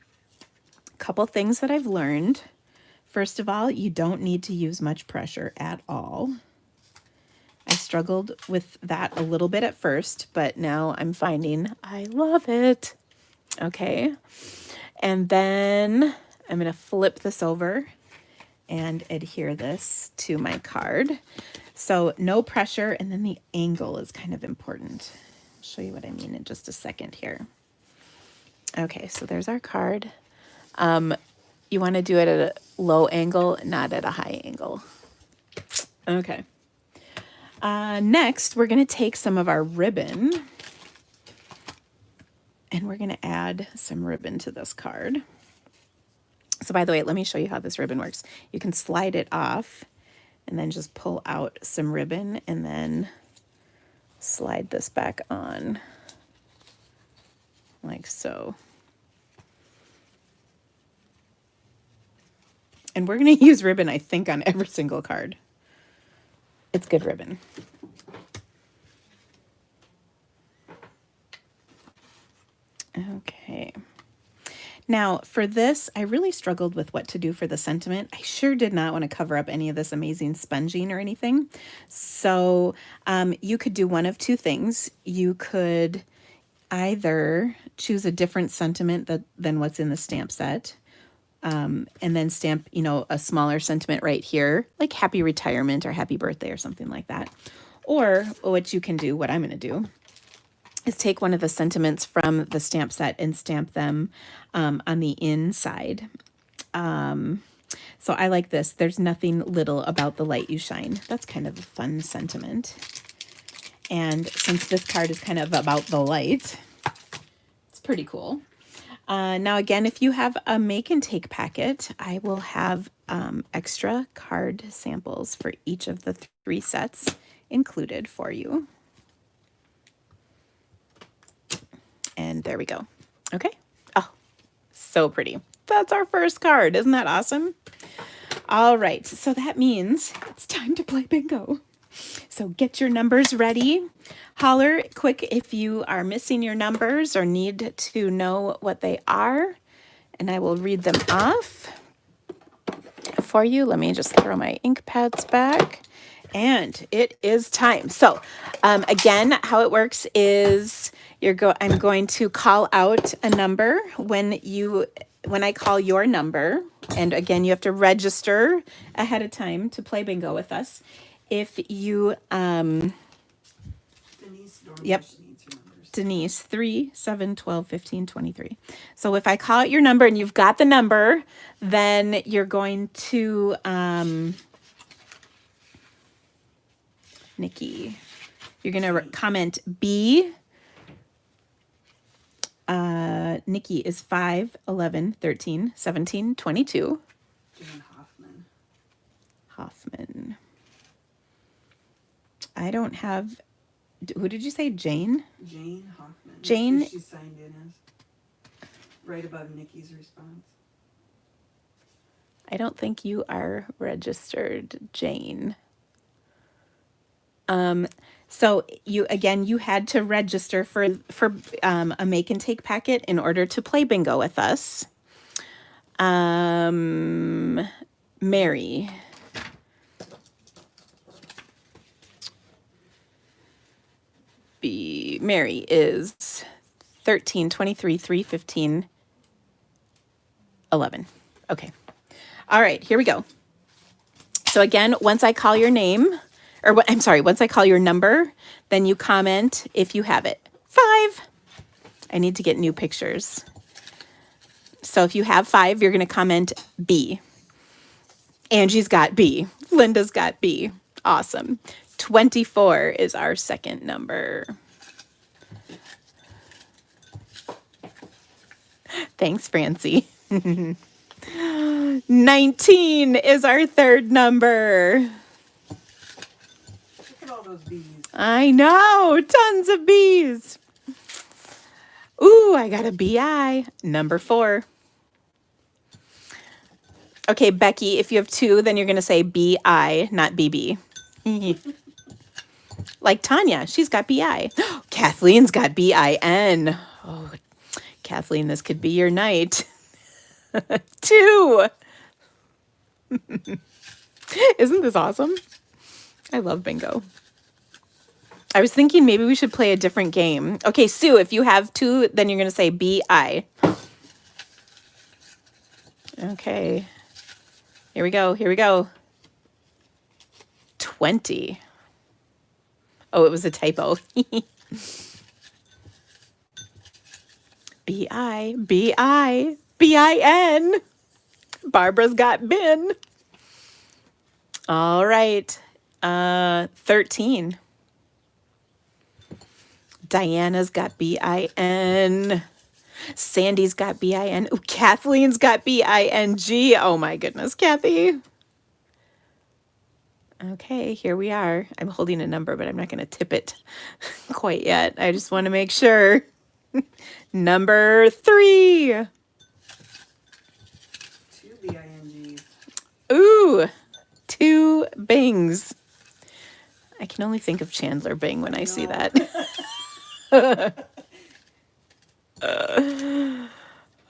A couple things that I've learned. First of all, you don't need to use much pressure at all. I struggled with that a little bit at first, but now I'm finding I love it. Okay. And then I'm going to flip this over and adhere this to my card. So no pressure, and then the angle is kind of important. I'll show you what I mean in just a second here. Okay, so there's our card. You want to do it at a low angle, not at a high angle. Okay. Next, we're going to take some of our ribbon, and we're going to add some ribbon to this card. So by the way, let me show you how this ribbon works. You can slide it off and then just pull out some ribbon and then slide this back on like so. And we're going to use ribbon, I think, on every single card. It's good ribbon. Okay. Now, for this, I really struggled with what to do for the sentiment. I sure did not want to cover up any of this amazing sponging or anything. So you could do one of two things. You could either choose a different sentiment than what's in the stamp set, and then stamp, a smaller sentiment right here, like happy retirement or happy birthday or something like that. Or what you can do, what I'm going to do, is take one of the sentiments from the stamp set and stamp them on the inside. So I like this. There's nothing little about the light you shine. That's kind of a fun sentiment. And since this card is kind of about the light, it's pretty cool. Now, again, if you have a make and take packet, I will have extra card samples for each of the 3 sets included for you. And there we go. Okay. Oh, so pretty. That's our first card. Isn't that awesome? All right. So that means it's time to play bingo. So get your numbers ready. Holler quick if you are missing your numbers or need to know what they are, and I will read them off for you. Let me just throw my ink pads back. And it is time. So again, how it works is I'm going to call out a number when I call your number. And again, you have to register ahead of time to play bingo with us. If you Denise Yep. needs your numbers. Denise, 3, 7, 12, 15, 23. So if I call out your number and you've got the number, then you're going to Nikki. You're going to comment B. Nikki is 5, 11, 13, 17, 22. Jane Hoffman. Hoffman. I don't have, who did you say? Jane? Jane Hoffman. Jane- That's who she signed in as. Right above Nikki's response. I don't think you are registered, Jane. So you had to register for a make and take packet in order to play bingo with us. Mary. Mary is 13, 23, 3, 15, 11. Okay. All right, here we go. So again, once I call your name, once I call your number, then you comment if you have it. 5. I need to get new pictures. So if you have 5, you're going to comment B. Angie's got B. Linda's got B. Awesome. 24 is our second number. Thanks, Francie. 19 is our third number. Look at all those bees. I know, tons of bees. Ooh, I got a BI, number 4. Okay, Becky, if you have 2, then you're going to say BI, not BB. Like Tanya, she's got BI. Kathleen's got BIN. Oh, Kathleen, this could be your night. 2. Isn't this awesome? I love bingo. I was thinking maybe we should play a different game. Okay, Sue, if you have 2, then you're going to say BI. Okay. Here we go. Here we go. 20. Oh, it was a typo. B-I, B-I, B-I-N. Barbara's got bin. All right. 13. Diana's got B-I-N. Sandy's got B-I-N. Ooh, Kathleen's got B-I-N-G. Oh my goodness, Kathy. Okay, here we are. I'm holding a number, but I'm not going to tip it quite yet. I just want to make sure. Number 3. 2 BINGs. Ooh, 2 Bings. I can only think of Chandler Bing when I see that.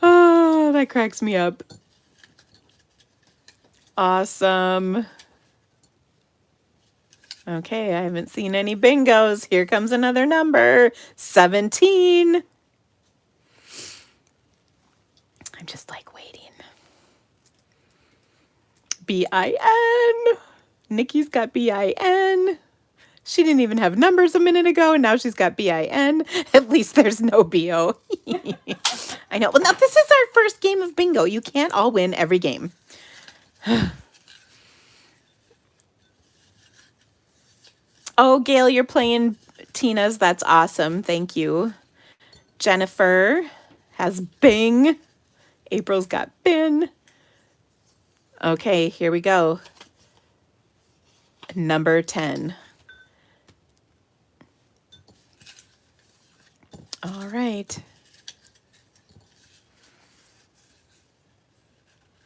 Oh, that cracks me up. Awesome. Okay, I haven't seen any bingos. Here comes another number. 17. I'm just like waiting. B-I-N. Nikki's got B-I-N. She didn't even have numbers a minute ago, and now she's got B-I-N. At least there's no B-O. I know. Well, now this is our first game of bingo. You can't all win every game. Oh, Gail, you're playing Tina's. That's awesome. Thank you. Jennifer has Bing. April's got Bin. Okay, here we go. Number 10. All right.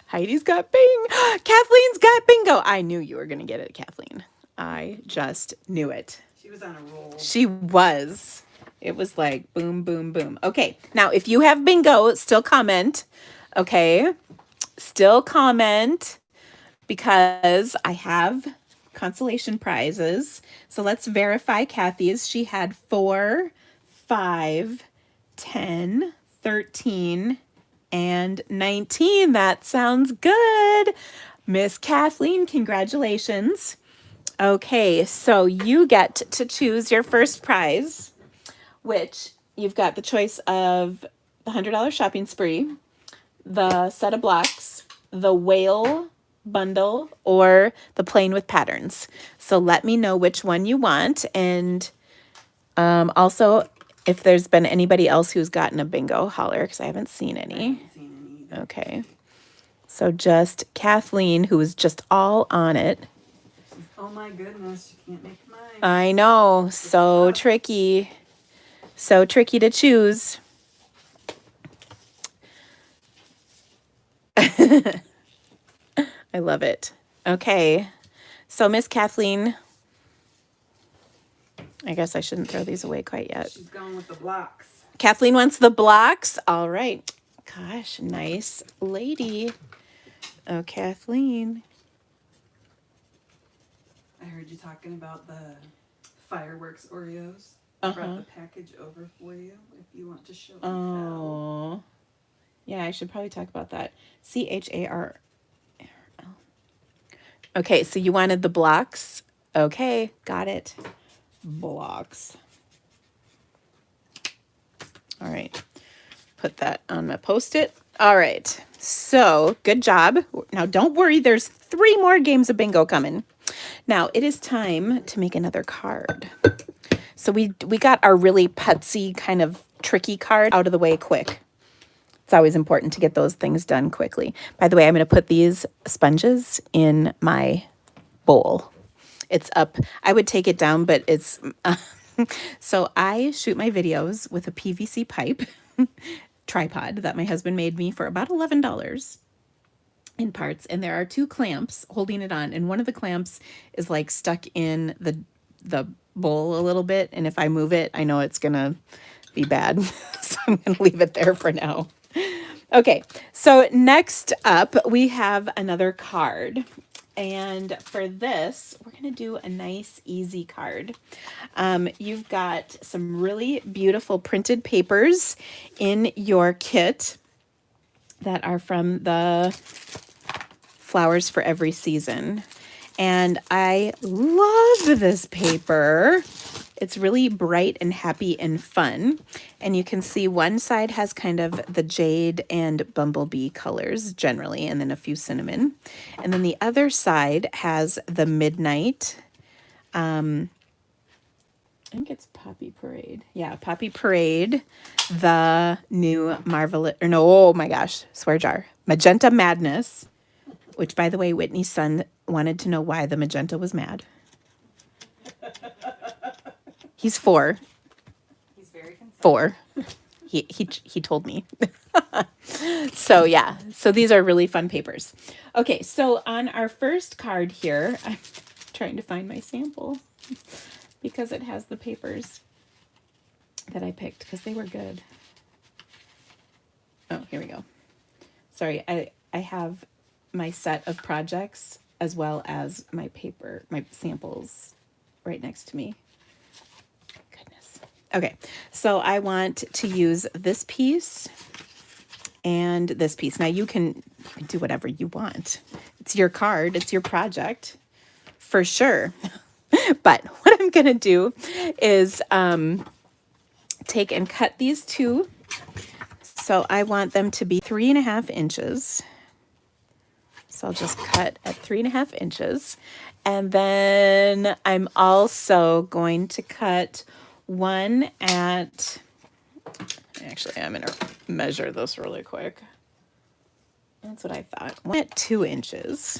Heidi's got Bing. Kathleen's got bingo. I knew you were going to get it, Kathleen. I just knew it. She was on a roll. She was. It was like boom, boom, boom. Okay. Now, if you have bingo, still comment. Okay. Still comment because I have consolation prizes. So let's verify Kathy's. She had 4, 5, 10, 13, and 19. That sounds good. Miss Kathleen, congratulations. Okay, so you get to choose your first prize, which you've got the choice of the $100 shopping spree, the set of blocks, the whale bundle, or the playing with patterns. So let me know which one you want. And also, if there's been anybody else who's gotten a bingo, holler, because I haven't seen I any. haven't seen any either. Okay. So just Kathleen, who is just all on it. Oh my goodness, you can't make mine. I know, so tough. tricky. So tricky to choose. I love it. Okay. So Miss Kathleen, I guess I shouldn't throw these away quite yet. She's going with the blocks. Kathleen wants the blocks. All right. Gosh, nice lady. Oh, Kathleen. I heard you talking about the fireworks Oreos. I brought the package over for you if you want to show them. Oh. Yeah, I should probably talk about that. CHARL. Okay, so you wanted the blocks. Okay, got it. Blocks. All right. Put that on my Post-it. All right. So, good job. Now, don't worry. There's 3 more games of bingo coming. Now, it is time to make another card. So, we got our really putsy kind of tricky card out of the way quick. It's always important to get those things done quickly. By the way, I'm going to put these sponges in my bowl. It's up. I would take it down, but it's... So I shoot my videos with a PVC pipe tripod that my husband made me for about $11. in parts, and there are two clamps holding it on, and one of the clamps is like stuck in the bowl a little bit, and if I move it, I know it's gonna be bad. So I'm gonna leave it there for now. Okay, so next up we have another card. And for this, we're going to do a nice, easy card. You've got some really beautiful printed papers in your kit that are from the Flowers for Every Season. And I love this paper. It's really bright and happy and fun. And you can see one side has kind of the jade and bumblebee colors generally, and then a few cinnamon. And then the other side has the midnight. I think it's Poppy Parade. Yeah, Poppy Parade, the new Marvelous, or no, oh my gosh, swear jar. Magenta Madness, which by the way, Whitney's son wanted to know why the magenta was mad. He's 4. He's very concerned. 4. He told me. So yeah, so these are really fun papers. Okay, so on our first card here, I'm trying to find my sample because it has the papers that I picked because they were good. Oh, here we go. Sorry, I have my set of projects as well as my paper, my samples right next to me. Okay, so I want to use this piece and this piece. Now you can do whatever you want. It's your card, it's your project, for sure. But what I'm gonna do is take and cut these two. So I want them to be 3.5 inches. So I'll just cut at 3.5 inches. And then I'm also going to cut one at, actually, I'm going to measure this really quick. That's what I thought. One at 2 inches.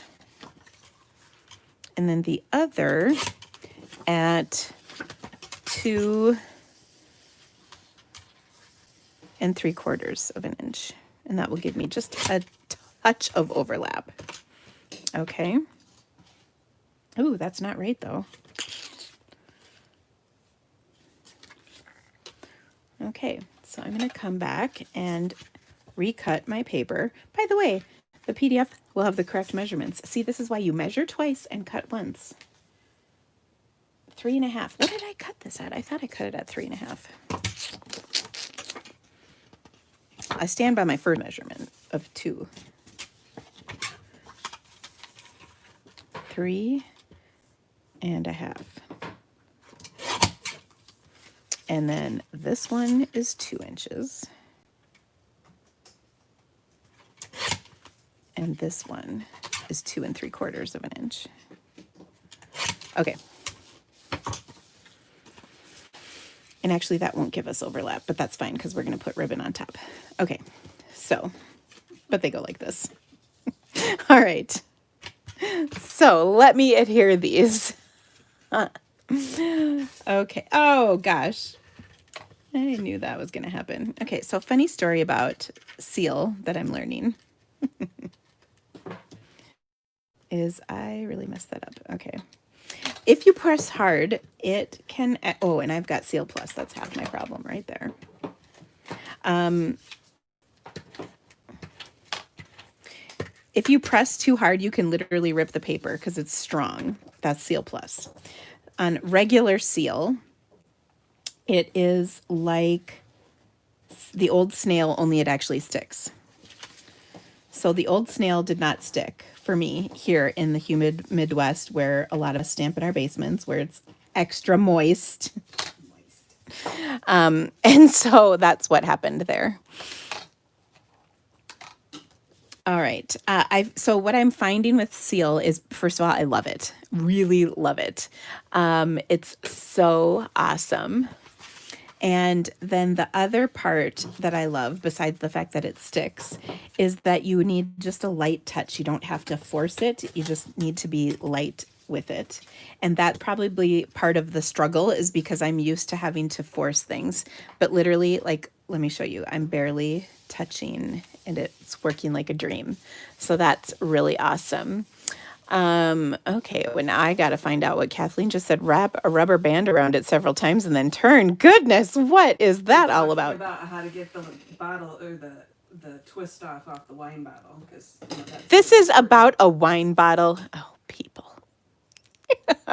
And then the other at 2 3/4 of an inch. And that will give me just a touch of overlap. Okay. Ooh, that's not right though. Okay, so I'm going to come back and recut my paper. By the way, the PDF will have the correct measurements. See, this is why you measure twice and cut once. 3.5. What did I cut this at? I thought I cut it at 3.5. I stand by my first measurement of 2. 3.5. And then this one is 2 inches. And this one is 2 3/4 of an inch. Okay. And actually that won't give us overlap, but that's fine because we're going to put ribbon on top. Okay. So, but they go like this. All right. So let me adhere these. Okay. Oh, gosh. I knew that was going to happen. Okay, so funny story about seal that I'm learning is I really messed that up. Okay. If you press hard, it can... Oh, and I've got Seal Plus. That's half my problem right there. If you press too hard, you can literally rip the paper because it's strong. That's Seal Plus. On regular seal, it is like the old snail, only it actually sticks. So the old snail did not stick for me here in the humid Midwest, where a lot of us stamp in our basements, where it's extra moist. And so that's what happened there. All right. So what I'm finding with seal is, first of all, I love it. Really love it. It's so awesome. And then the other part that I love, besides the fact that it sticks, is that you need just a light touch. You don't have to force it. You just need to be light with it. And that's probably part of the struggle, is because I'm used to having to force things. But literally, like, let me show you. I'm barely touching and it's working like a dream. So that's really awesome. Okay, well now I got to find out what Kathleen just said. Wrap a rubber band around it several times and then turn. Goodness, what is that all about? About how to get the bottle or the twist off the wine bottle, because This is about a wine bottle. Oh, people.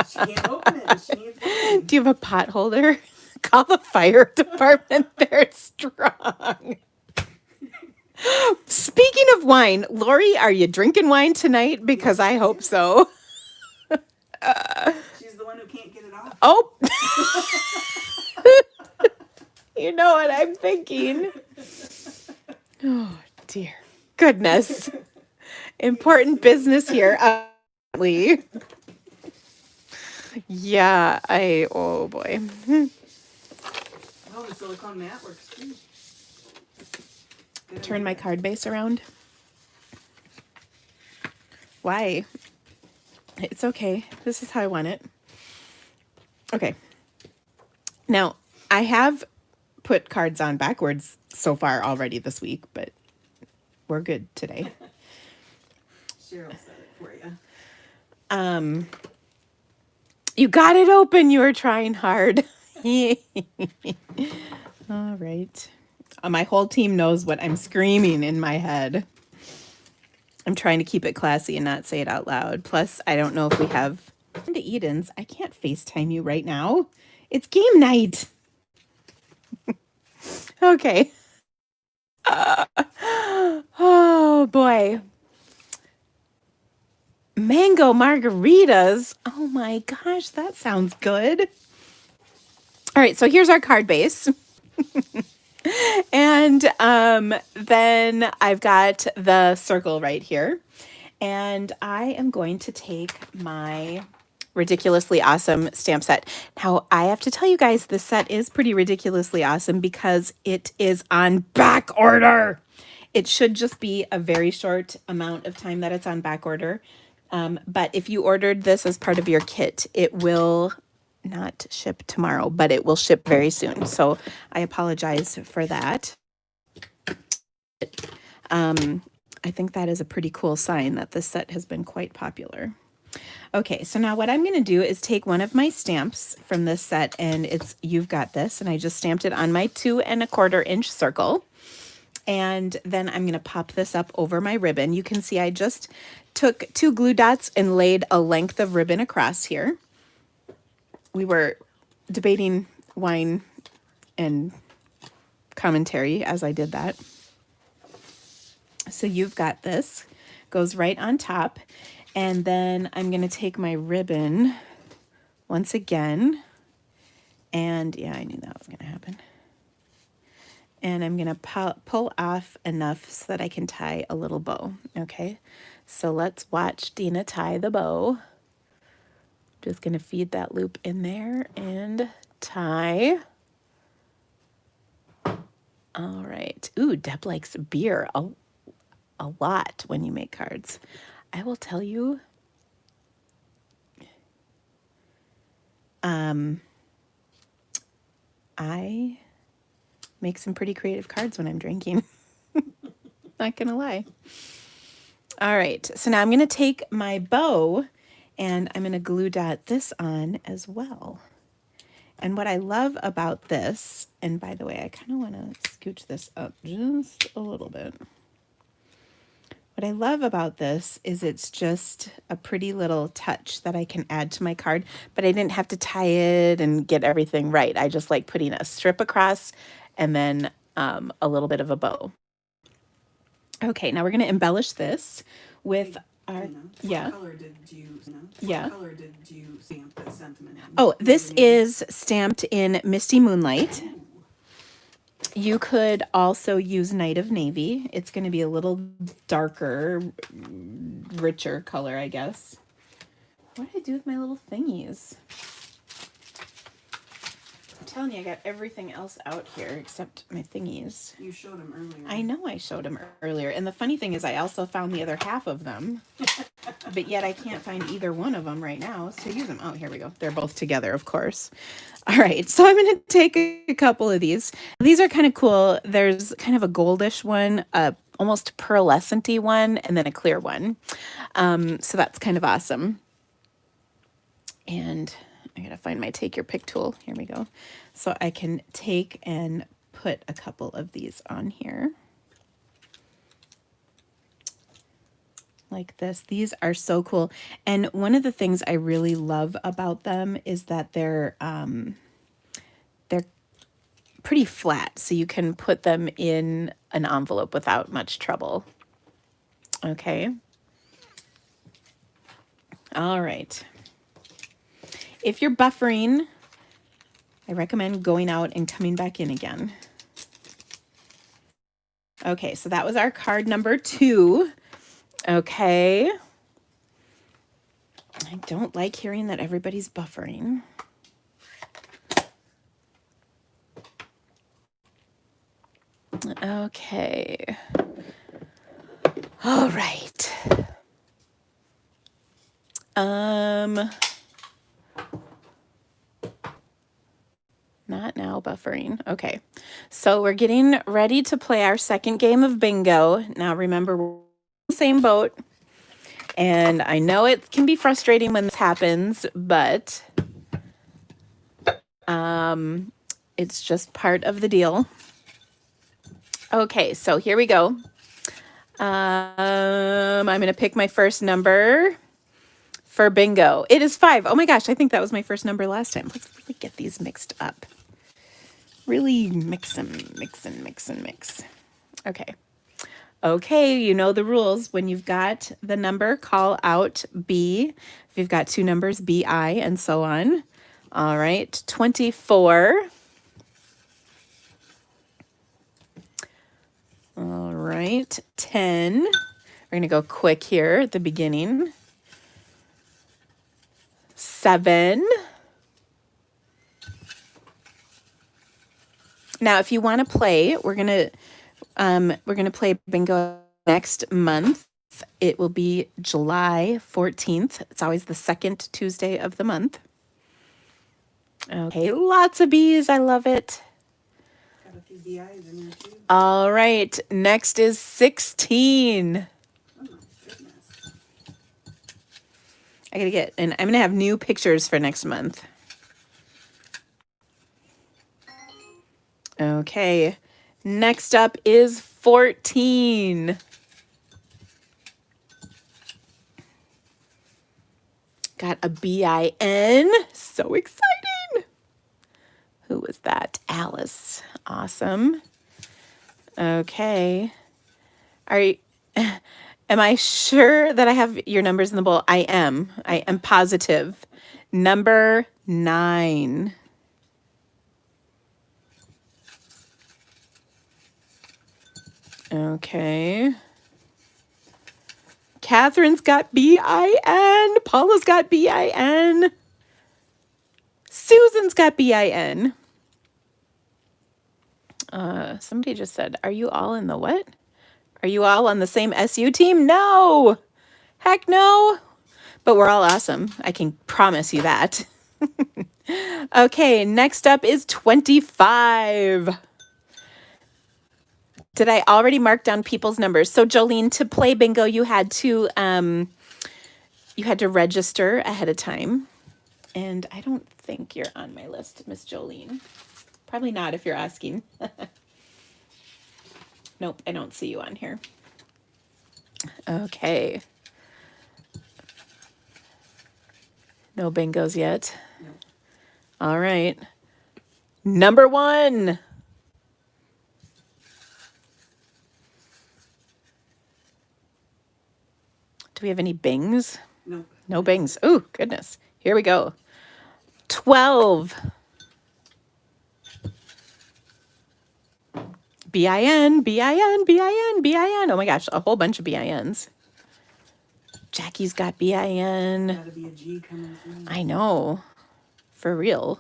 she can't open it. She needs wine. Do you have a pot holder? Call the fire department. They're strong. Speaking of wine, Lori, are you drinking wine tonight? Because I hope so. She's the one who can't get it off. Oh. You know what I'm thinking. Oh, dear. Goodness. Important business here. Yeah, oh boy. Oh, the silicone mat works too. Good Turn idea. my card base around. Why? It's okay. This is how I want it. Okay. Now, I have put cards on backwards so far already this week, but we're good today. Cheryl said it for you. You got it open. You were trying hard. All right. My whole team knows what I'm screaming in my head. I'm trying to keep it classy and not say it out loud. Plus, I don't know if we have to Eden's. I can't FaceTime you right now. It's game night. Okay. Oh, boy. Mango margaritas. Oh, my gosh. That sounds good. All right. So here's our card base. And then I've got the circle right here. And I am going to take my ridiculously awesome stamp set. Now, I have to tell you guys, this set is pretty ridiculously awesome because it is on back order. It should just be a very short amount of time that it's on back order. But if you ordered this as part of your kit, it will not ship tomorrow, but it will ship very soon. So I apologize for that. I think that is a pretty cool sign that this set has been quite popular. Okay, so now what I'm going to do is take one of my stamps from this set, and it's You've Got This, and I just stamped it on my 2 1/4 inch circle. And then I'm going to pop this up over my ribbon. You can see I just took 2 glue dots and laid a length of ribbon across here. We were debating wine and commentary as I did that. So You've Got This goes right on top. And then I'm going to take my ribbon once again. And yeah, I knew that was going to happen. And I'm going to pull off enough so that I can tie a little bow. Okay, so let's watch Dina tie the bow. Just going to feed that loop in there and tie. All right. Ooh, Deb likes beer a lot when you make cards. I will tell you, I make some pretty creative cards when I'm drinking. Not gonna lie. All right, so now I'm gonna take my bow and I'm gonna glue dot this on as well. And what I love about this, and by the way, I kind of want to scooch this up just a little bit. What I love about this is it's just a pretty little touch that I can add to my card, but I didn't have to tie it and get everything right. I just like putting a strip across and then a little bit of a bow. Okay, now we're going to embellish this with our, yeah. What color did you stamp the sentiment in? Oh, this is stamped in Misty Moonlight. You could also use Night of Navy. It's going to be a little darker, richer color, I guess. What did I do with my little thingies? I'm telling you, I got everything else out here except my thingies. You showed them earlier. I know I showed them earlier. And the funny thing is I also found the other half of them. But yet I can't find either one of them right now to use them. Oh, here we go. They're both together, of course. All right, so I'm going to take a couple of these. These are kind of cool. There's kind of a goldish one, a almost pearlescent-y one and then a clear one. So that's kind of awesome. And I gotta find my take your pick tool. Here we go. So I can take and put a couple of these on here. Like this. These are so cool. And one of the things I really love about them is that they're pretty flat, so you can put them in an envelope without much trouble. Okay. All right. If you're buffering, I recommend going out and coming back in again. Okay, so that was our card number 2. Okay. I don't like hearing that everybody's buffering. Okay. All right. Not now buffering. Okay. So we're getting ready to play our second game of bingo. Now remember, we're in the same boat. And I know it can be frustrating when this happens, but it's just part of the deal. Okay, so here we go. I'm going to pick my first number for bingo. It is 5. Oh my gosh, I think that was my first number last time. Let's really get these mixed up. Really mix them, mix. Okay. Okay, you know the rules. When you've got the number, call out B. If you've got 2 numbers, BI, and so on. All right, 24. All right, 10. We're going to go quick here at the beginning. 7. Now, if you want to play, we're gonna play bingo next month. It will be July 14th. It's always the second Tuesday of the month. Okay, lots of B's. I love it. Got a few BIs in there too. All right, next is 16. Oh my goodness. I gotta get, and I'm gonna have new pictures for next month. Okay, next up is 14. Got a BIN. So exciting. Who was that? Alice. Awesome. Okay. Are you, am I sure that I have your numbers in the bowl? I am. I am positive. Number 9. Okay. Catherine's got BIN. Paula's got BIN. Susan's got BIN. Somebody just said, are you all in the what? Are you all on the same SU team? No. Heck no. But we're all awesome. I can promise you that. Okay, next up is 25. Did I already mark down people's numbers? So Jolene, to play bingo, you had to register ahead of time. And I don't think you're on my list, Miss Jolene. Probably not if you're asking. Nope, I don't see you on here. Okay. No bingos yet. No. All right. Number 1. Do we have any bings? Nope. No bings. Oh, goodness. Here we go. 12. BIN, BIN, BIN, BIN. Oh my gosh, a whole bunch of BINs. Jackie's got BIN. Gotta be a G coming soon. I know. For real.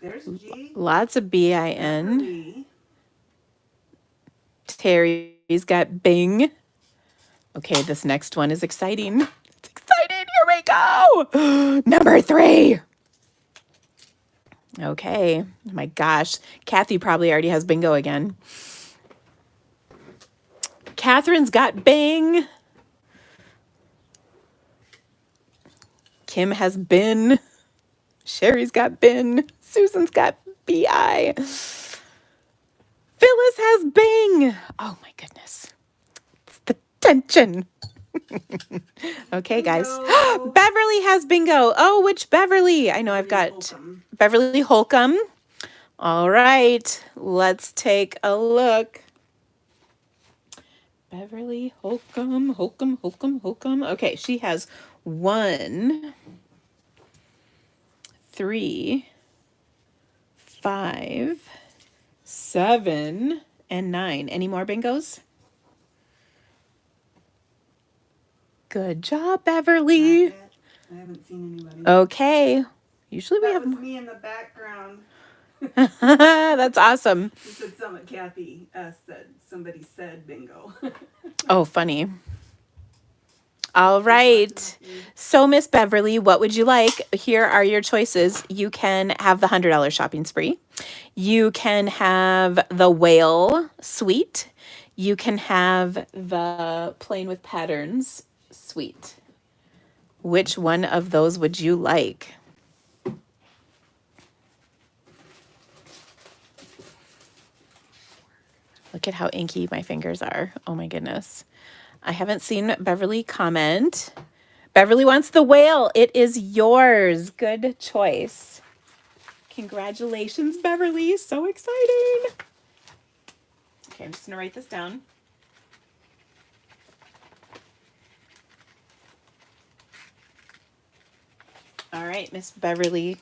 There's a G. Lots of BIN. Beverly. Terry's got Bing. Okay, this next one is exciting. It's exciting. Here we go. Number 3. Okay. Oh my gosh. Kathy probably already has bingo again. Catherine's got Bing. Kim has Bin. Sherry's got Bin. Susan's got BI. Phyllis has Bing. Oh my goodness. It's the tension. Okay, guys. Bingo. Beverly has bingo. Oh, which Beverly? I know I've got Holcomb. Beverly Holcomb. All right, let's take a look. Beverly Holcomb, Holcomb. Okay, she has 1, 3, 5, 7, and 9. Any more bingos? Good job, Beverly. Not yet. I haven't seen anybody. Okay. Usually we That have was me in the background. That's awesome. You said something. Kathy said somebody said bingo. Oh, funny. All right. So, Miss Beverly, what would you like? Here are your choices. You can have the $100 shopping spree. You can have the whale suite. You can have the plain with patterns suite. Which one of those would you like? Look at how inky my fingers are. Oh my goodness. I haven't seen Beverly comment. Beverly wants the whale. It is yours. Good choice. Congratulations, Beverly. So exciting. Okay, I'm just going to write this down. All right, Miss Beverly.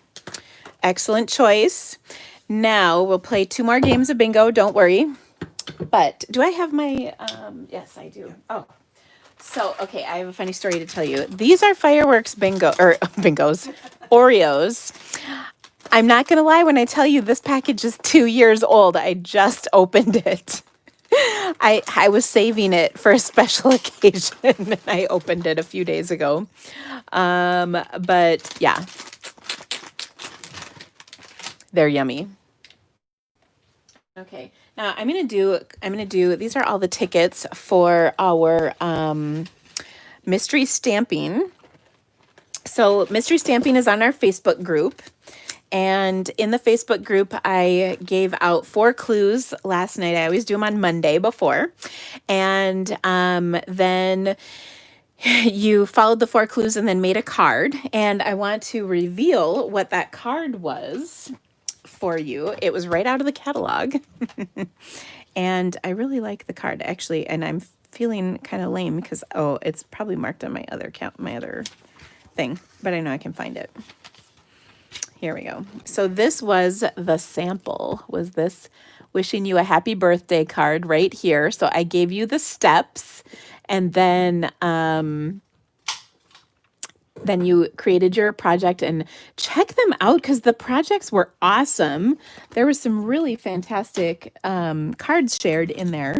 Excellent choice. Now we'll play 2 more games of bingo. Don't worry. But do I have my, yes, I do. Oh, so, okay, I have a funny story to tell you. These are fireworks bingos, Oreos. I'm not going to lie when I tell you this package is 2 years old. I just opened it. I was saving it for a special occasion and I opened it a few days ago. But yeah, they're yummy. Okay, now I'm gonna do, these are all the tickets for our mystery stamping. So mystery stamping is on our Facebook group. And in the Facebook group, I gave out 4 clues last night. I always do them on Monday before. And then you followed the 4 clues and then made a card. And I want to reveal what that card was for you. It was right out of the catalog. And I really like the card, actually. And I'm feeling kind of lame because, oh, it's probably marked on my other thing. But I know I can find it. Here we go. So this was the sample, was this wishing you a happy birthday card right here. So I gave you the steps and then you created your project and check them out because the projects were awesome. There was some really fantastic cards shared in there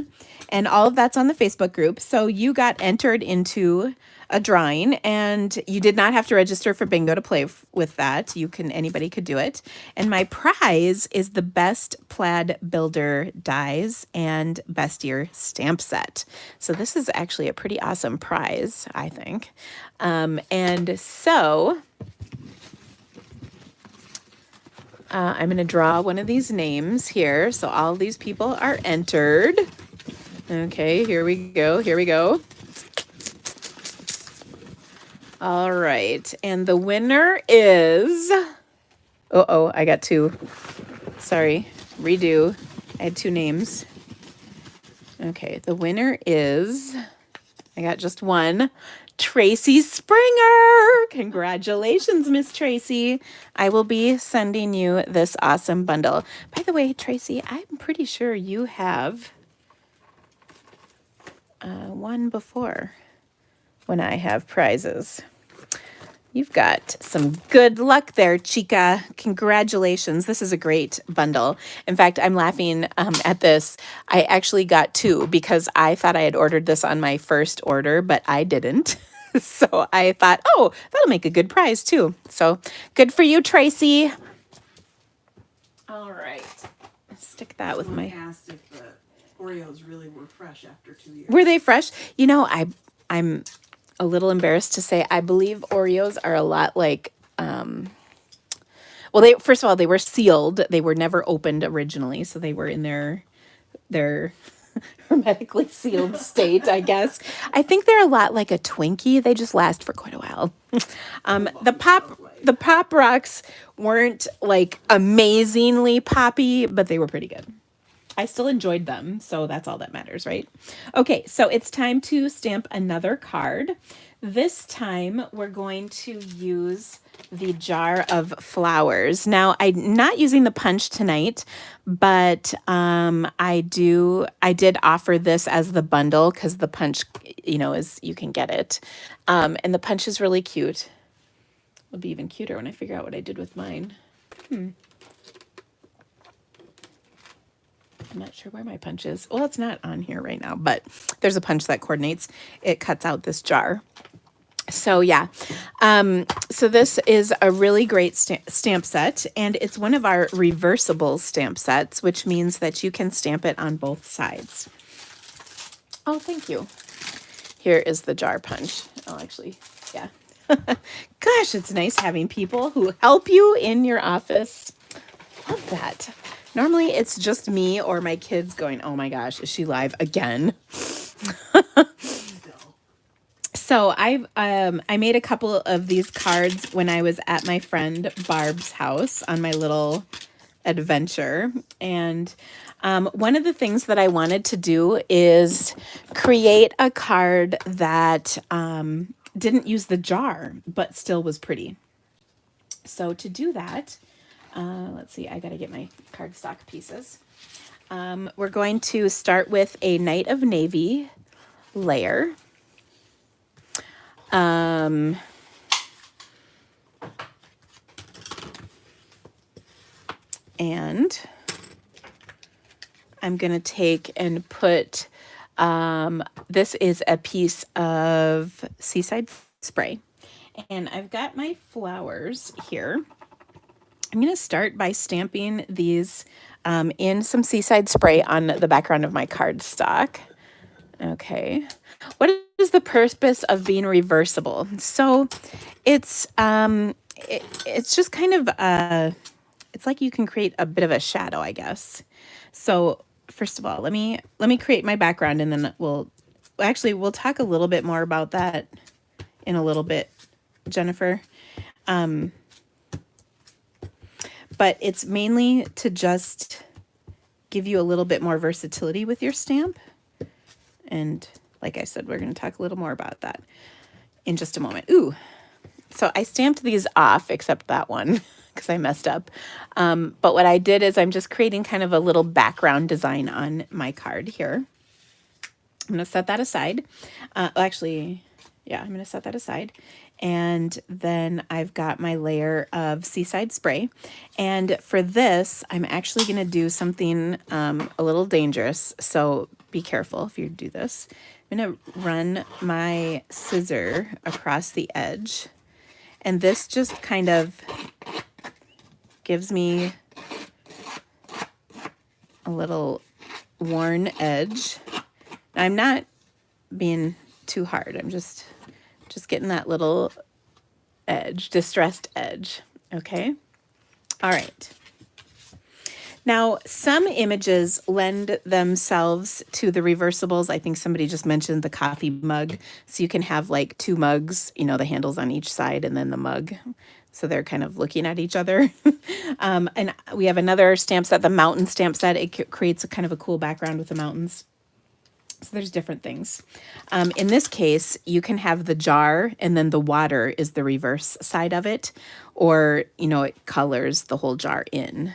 and all of that's on the Facebook group. So you got entered into a drawing and you did not have to register for bingo to play with that. Anybody could do it. And my prize is the best plaid builder dies and best year stamp set. So this is actually a pretty awesome prize, I think. And so I'm going to draw one of these names here. So all these people are entered. Okay, here we go. All right, and the winner is, I got 2. Sorry, redo. I had 2 names. Okay, the winner is, I got just 1, Tracy Springer. Congratulations, Miss Tracy. I will be sending you this awesome bundle. By the way, Tracy, I'm pretty sure you have won before when I have prizes. You've got some good luck there, Chica. Congratulations. This is a great bundle. In fact, I'm laughing at this. I actually got 2 because I thought I had ordered this on my first order, but I didn't. So I thought, oh, that'll make a good prize too. So good for you, Tracy. All right. Stick that with Someone my... asked if the Oreos really were fresh after 2 years. Were they fresh? You know, I'm a little embarrassed to say I believe Oreos are a lot like well, they first of all, they were sealed. They were never opened originally, so they were in their hermetically sealed state, I guess. I think they're a lot like a Twinkie. They just last for quite a while. The Pop Rocks weren't like amazingly poppy, but they were pretty good. I still enjoyed them, so that's all that matters, right? Okay, so it's time to stamp another card. This time we're going to use the jar of flowers. Now, I'm not using the punch tonight, but I did offer this as the bundle because the punch, is you can get it. And the punch is really cute. It'll be even cuter when I figure out what I did with mine. I'm not sure where my punch is. Well, it's not on here right now, but there's a punch that coordinates. It cuts out this jar. So yeah, so this is a really great stamp set, and it's one of our reversible stamp sets, which means that you can stamp it on both sides. Oh, thank you. Here is the jar punch. Oh, actually, yeah. Gosh, it's nice having people who help you in your office. Love that. Normally it's just me or my kids going, oh my gosh, is she live again? So I made a couple of these cards when I was at my friend Barb's house on my little adventure. And one of the things that I wanted to do is create a card that didn't use the jar, but still was pretty. So to do that, let's see, I got to get my cardstock pieces. We're going to start with a Night of Navy layer. And I'm going to take and put, this is a piece of Seaside Spray. And I've got my flowers here. I'm going to start by stamping these in some Seaside Spray on the background of my cardstock. Okay. What is the purpose of being reversible? So it's just kind of it's like you can create a bit of a shadow, I guess. So first of all, let me create my background, and then we'll talk a little bit more about that in a little bit, Jennifer. But it's mainly to just give you a little bit more versatility with your stamp. And like I said, we're going to talk a little more about that in just a moment. Ooh, so I stamped these off, except that one, because I messed up. But what I did is I'm just creating kind of a little background design on my card here. I'm going to set that aside. I'm going to set that aside. And then I've got my layer of Seaside Spray. And for this, I'm actually going to do something a little dangerous. So be careful if you do this. I'm going to run my scissor across the edge. And this just kind of gives me a little worn edge. I'm not being too hard. I'm just getting that little edge, distressed edge. Okay. All right. Now, some images lend themselves to the reversibles. I think somebody just mentioned the coffee mug. So you can have like two mugs, the handles on each side and then the mug. So they're kind of looking at each other. And we have another stamp set, the mountain stamp set. It creates a kind of a cool background with the mountains. So there's different things. In this case, you can have the jar and then the water is the reverse side of it, or, it colors the whole jar in.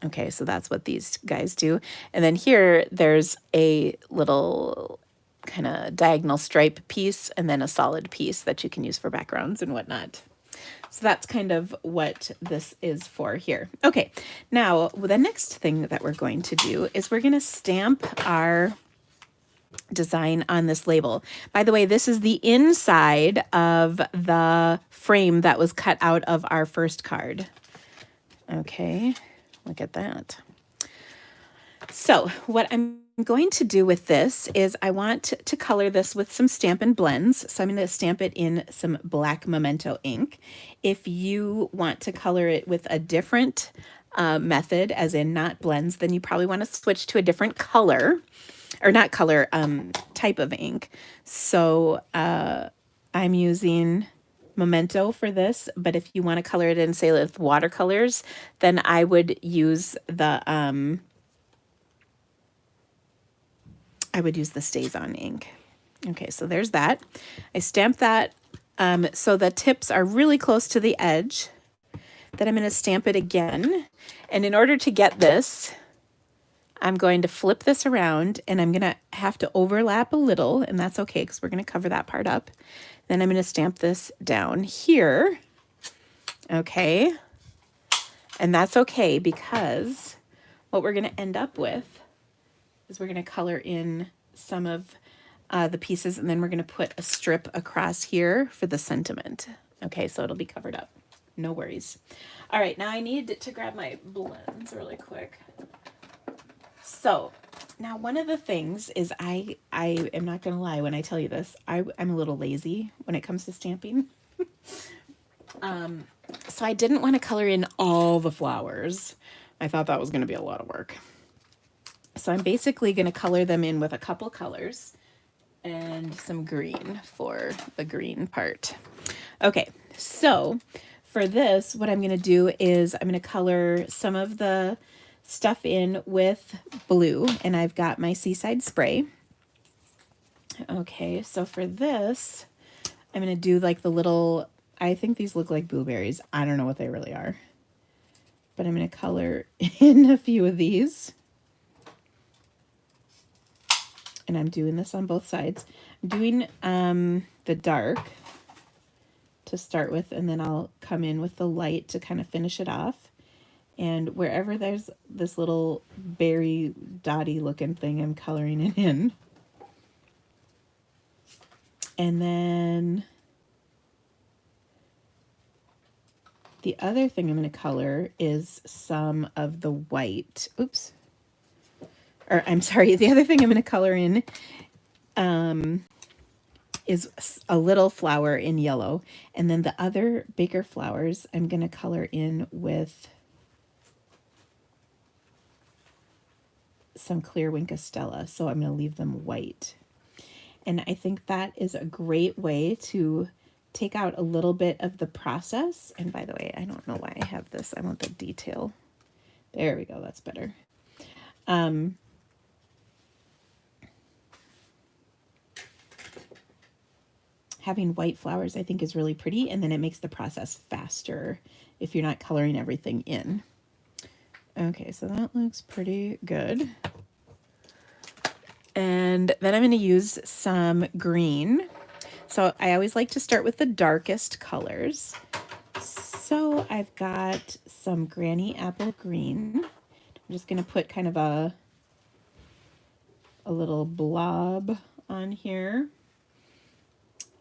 Okay, so that's what these guys do. And then here, there's a little kind of diagonal stripe piece and then a solid piece that you can use for backgrounds and whatnot. So that's kind of what this is for here. Okay, now the next thing that we're going to do is we're going to stamp our design on this label. By the way, this is the inside of the frame that was cut out of our first card. Okay, look at that. So what I'm going to do with this is I want to color this with some Stampin' blends. So I'm going to stamp it in some black Memento ink. If you want to color it with a different method, as in not blends, then you probably want to switch to a different color, or not color, type of ink. So I'm using Memento for this, but if you want to color it in, say, with watercolors, then I would use the Stays On ink. Okay, so there's that. I stamped that so the tips are really close to the edge. Then I'm going to stamp it again. And in order to get this, I'm going to flip this around, and I'm going to have to overlap a little, and that's okay because we're going to cover that part up. Then I'm going to stamp this down here. Okay. And that's okay because what we're going to end up with is we're going to color in some of the pieces, and then we're going to put a strip across here for the sentiment. Okay, so it'll be covered up. No worries. All right, now I need to grab my blends really quick. So now one of the things is I am not going to lie when I tell you this. I'm a little lazy when it comes to stamping. So I didn't want to color in all the flowers. I thought that was going to be a lot of work. So I'm basically going to color them in with a couple colors and some green for the green part. Okay, so for this, what I'm going to do is I'm going to color some of the stuff in with blue, and I've got my Seaside Spray. Okay, so for this, I'm going to do like the little, I think these look like blueberries. I don't know what they really are, but I'm going to color in a few of these. And I'm doing this on both sides. I'm doing the dark to start with, and then I'll come in with the light to kind of finish it off. And wherever there's this little berry dotty looking thing, I'm coloring it in. And then the other thing I'm going to color is some of the white. Oops. Or I'm sorry, the other thing I'm going to color in is a little flower in yellow. And then the other bigger flowers I'm going to color in with some clear Winkostella. So I'm going to leave them white. And I think that is a great way to take out a little bit of the process. And by the way, I don't know why I have this. I want the detail. There we go. That's better. Having white flowers, I think, is really pretty, and then it makes the process faster if you're not coloring everything in. Okay, so that looks pretty good. And then I'm going to use some green. So I always like to start with the darkest colors. So I've got some Granny Apple Green. I'm just going to put kind of a little blob on here.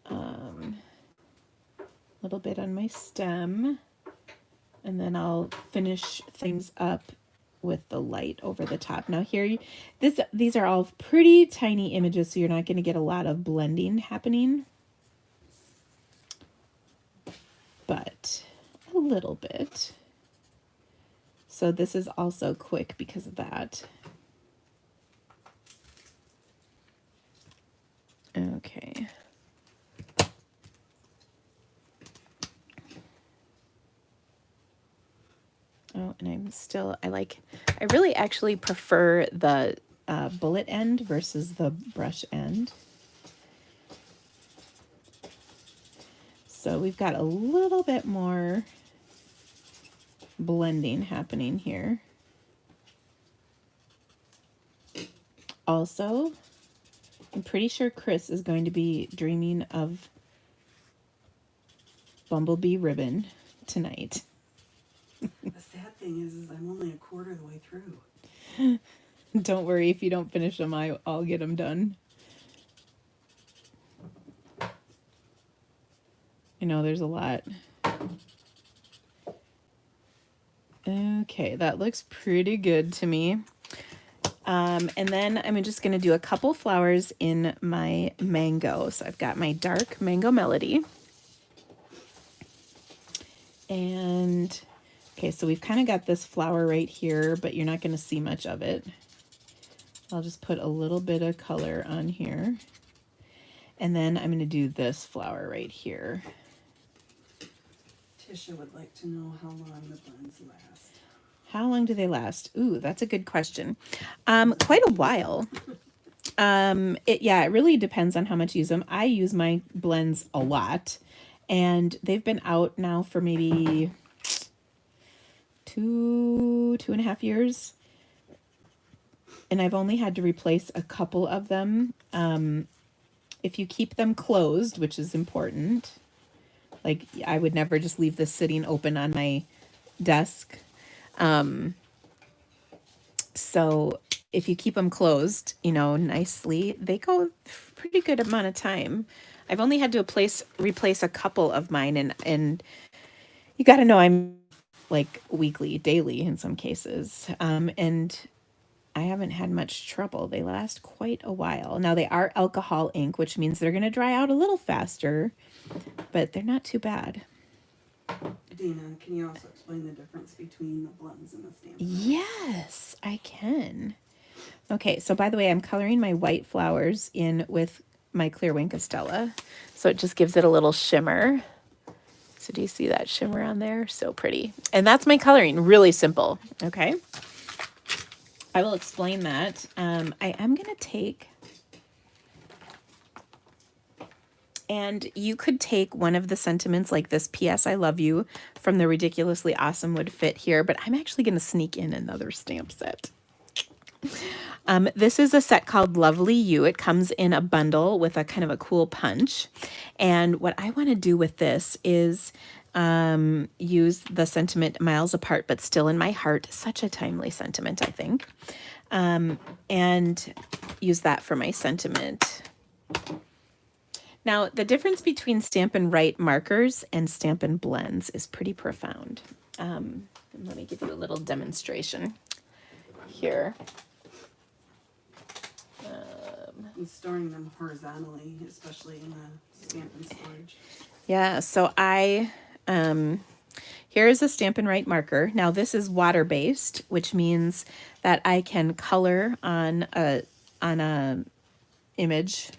A little bit on my stem, and then I'll finish things up with the light over the top. Now here, these are all pretty tiny images, so you're not going to get a lot of blending happening, but a little bit. So this is also quick because of that. Okay. Oh, and I really actually prefer the bullet end versus the brush end. So we've got a little bit more blending happening here. Also, I'm pretty sure Chris is going to be dreaming of Bumblebee ribbon tonight. The sad thing is I'm only a quarter of the way through. Don't worry, if you don't finish them, I'll get them done. I know there's a lot. Okay, that looks pretty good to me. And then I'm just going to do a couple flowers in my mango. So I've got my dark mango melody. And okay, so we've kind of got this flower right here, but you're not going to see much of it. I'll just put a little bit of color on here. And then I'm going to do this flower right here. Tisha would like to know how long the blends last. How long do they last? Ooh, that's a good question. Quite a while. It really depends on how much you use them. I use my blends a lot, and they've been out now for maybe 2.5 years. And I've only had to replace a couple of them. If you keep them closed, which is important, like I would never just leave this sitting open on my desk. So if you keep them closed, nicely, they go pretty good amount of time. I've only had to replace a couple of mine, and you got to know I'm like weekly, daily in some cases. And I haven't had much trouble. They last quite a while. Now they are alcohol ink, which means they're going to dry out a little faster, but they're not too bad. Dina, can you also explain the difference between the blends and the Stampin'? Yes, I can. Okay, so by the way, I'm coloring my white flowers in with my clear Wink Stella. So it just gives it a little shimmer. So do you see that shimmer on there? So pretty. And that's my coloring, really simple, okay? I will explain that. I am going to take, and you could take one of the sentiments like this P.S. I love you from the Ridiculously Awesome would fit here, but I'm actually going to sneak in another stamp set. This is a set called Lovely You. It comes in a bundle with a kind of a cool punch. And what I want to do with this is use the sentiment Miles Apart, but Still in My Heart. Such a timely sentiment, I think. And use that for my sentiment. Now, the difference between Stampin' Write markers and Stampin' blends is pretty profound. Let me give you a little demonstration here. And storing them horizontally, especially in the Stampin' storage. Yeah, so here is a Stampin' Write marker. Now this is water-based, which means that I can color on a image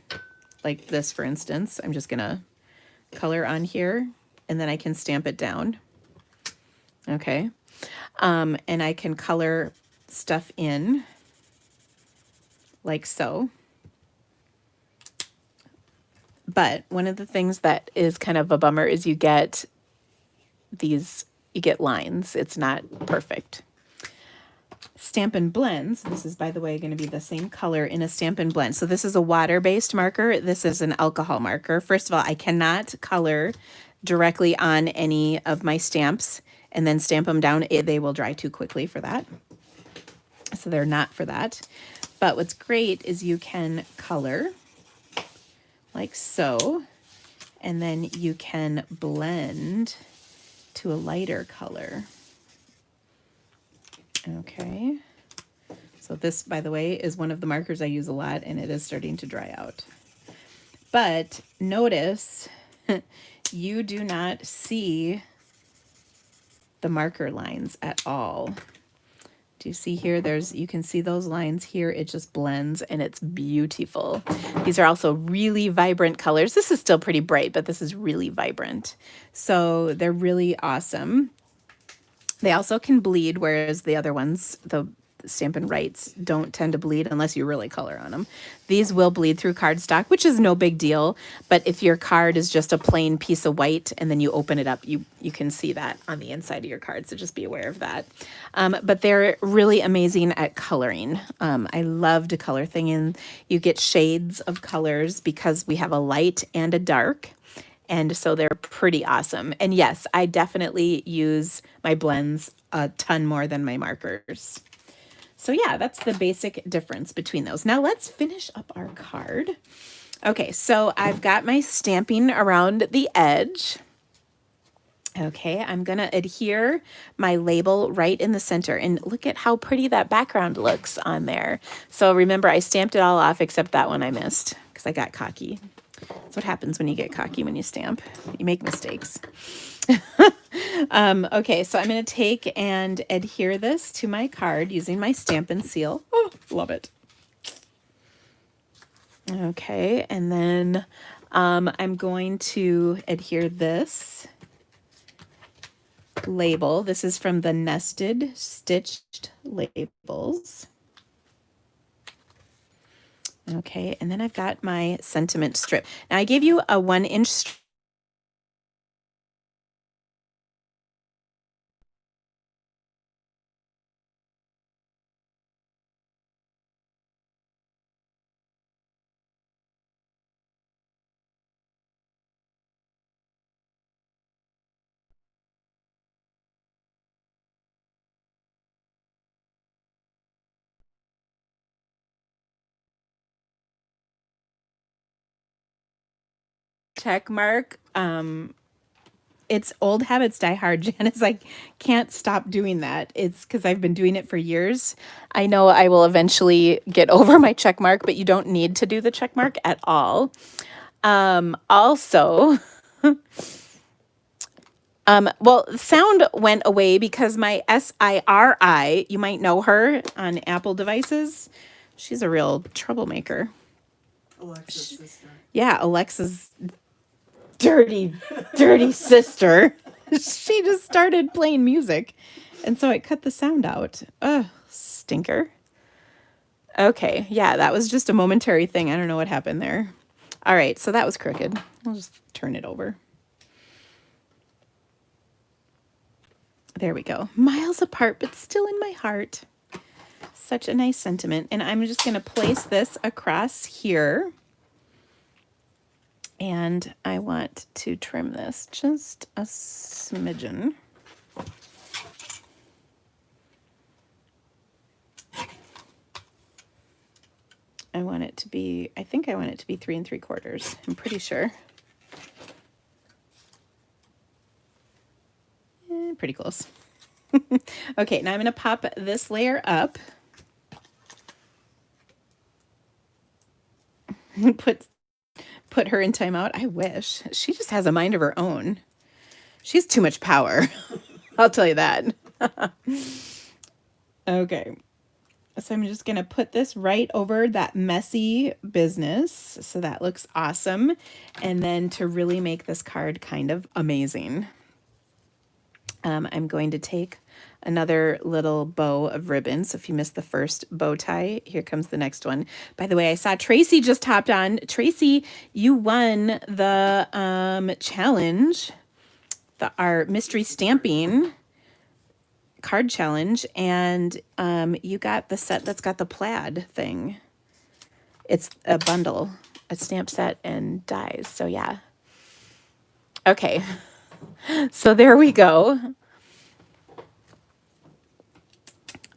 like this, for instance. I'm just gonna color on here, and then I can stamp it down. Okay, and I can color stuff in like so. But one of the things that is kind of a bummer is you get lines. It's not perfect. Stampin' blends. This is, by the way, going to be the same color in a Stampin' blend. So this is a water-based marker. This is an alcohol marker. First of all, I cannot color directly on any of my stamps and then stamp them down. They will dry too quickly for that. So they're not for that. But what's great is you can color like so, and then you can blend to a lighter color. Okay, so this, by the way, is one of the markers I use a lot, and it is starting to dry out. But notice you do not see the marker lines at all. Do you see here? You can see those lines here. It just blends and it's beautiful. These are also really vibrant colors. This is still pretty bright, but this is really vibrant. So they're really awesome. They also can bleed, whereas the other ones, the Stampin' Writes, don't tend to bleed unless you really color on them. These will bleed through cardstock, which is no big deal. But if your card is just a plain piece of white and then you open it up, you can see that on the inside of your card. So just be aware of that. But they're really amazing at coloring. I love to color things in. You get shades of colors because we have a light and a dark. And so they're pretty awesome. And yes, I definitely use my blends a ton more than my markers. So yeah, that's the basic difference between those. Now let's finish up our card. Okay, so I've got my stamping around the edge. Okay, I'm gonna adhere my label right in the center, and look at how pretty that background looks on there. So remember, I stamped it all off except that one I missed because I got cocky. That's what happens when you get cocky when you stamp. You make mistakes. Okay, so I'm gonna take and adhere this to my card using my Stampin' seal. Oh, love it. Okay, and then I'm going to adhere this label. This is from the Nested Stitched Labels. Okay, and then I've got my sentiment strip. Now I gave you a 1-inch strip. Check mark. It's old habits die hard. Janice, I can't stop doing that. It's because I've been doing it for years. I know I will eventually get over my check mark, but you don't need to do the check mark at all. Also, well, sound went away because my SIRI, you might know her on Apple devices. She's a real troublemaker. Alexa's sister. Yeah, Alexa's dirty, dirty sister. She just started playing music, and so it cut the sound out. Ugh, stinker. Okay, yeah, that was just a momentary thing. I don't know what happened there. All right, so that was crooked. I'll just turn it over. There we go. Miles apart, but still in my heart. Such a nice sentiment. And I'm just going to place this across here. And I want to trim this just a smidgen. I want it to be, I think I want it to be 3 3/4. I'm pretty sure. Pretty close. Okay, now I'm going to pop this layer up. Put her in timeout. I wish. She just has a mind of her own. She's too much power. I'll tell you that. Okay. So I'm just going to put this right over that messy business. So that looks awesome. And then to really make this card kind of amazing, I'm going to take another little bow of ribbon. So if you missed the first bow tie, here comes the next one. By the way, I saw Tracy just hopped on. Tracy, you won the challenge, our mystery stamping card challenge, and you got the set that's got the plaid thing. It's a bundle, a stamp set and dies. So yeah. Okay. So there we go.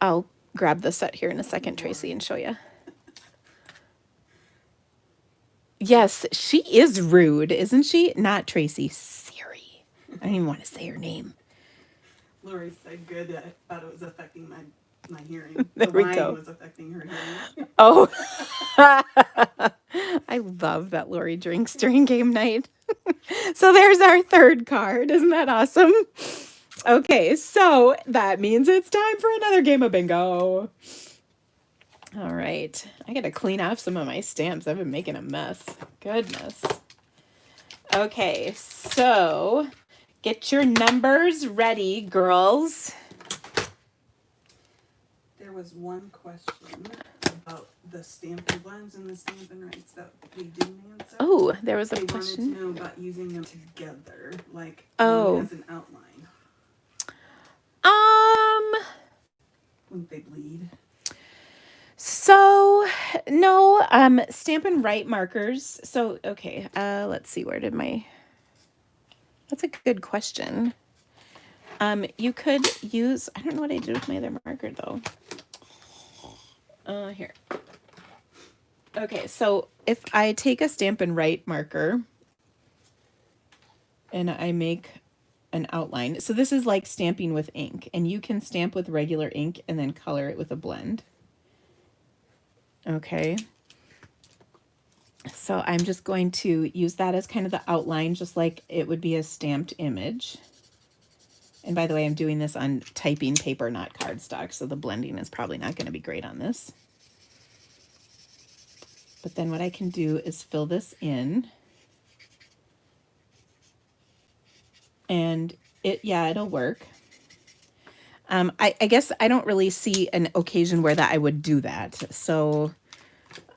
I'll grab the set here in a second, Tracy, and show you. Yes, she is rude, isn't she? Not Tracy, Siri. I don't even want to say her name. Lori said good. I thought it was affecting my hearing. There The we wine go. was affecting her hearing. Oh, I love that Lori drinks during game night. So there's our third card. Isn't that awesome? Okay, so that means it's time for another game of bingo. All right, I got to clean off some of my stamps. I've been making a mess. Goodness. Okay, so get your numbers ready, girls. There was one question about the Stampin' blends and the Stampin' rights that they didn't answer. Oh, there was a They question. wanted to know about using them together, like Oh. as an outline. Wouldn't they bleed? So no, Stampin' Right markers. So okay, let's see, where did my, that's a good question. You could use, I don't know what I did with my other marker though. Here. Okay, so if I take a Stampin' Right marker and I make an outline. So this is like stamping with ink, and you can stamp with regular ink and then color it with a blend. Okay. So I'm just going to use that as kind of the outline, just like it would be a stamped image. And by the way, I'm doing this on typing paper, not cardstock, so the blending is probably not going to be great on this. But then what I can do is fill this in. And it'll work. I guess I don't really see an occasion where that I would do that. So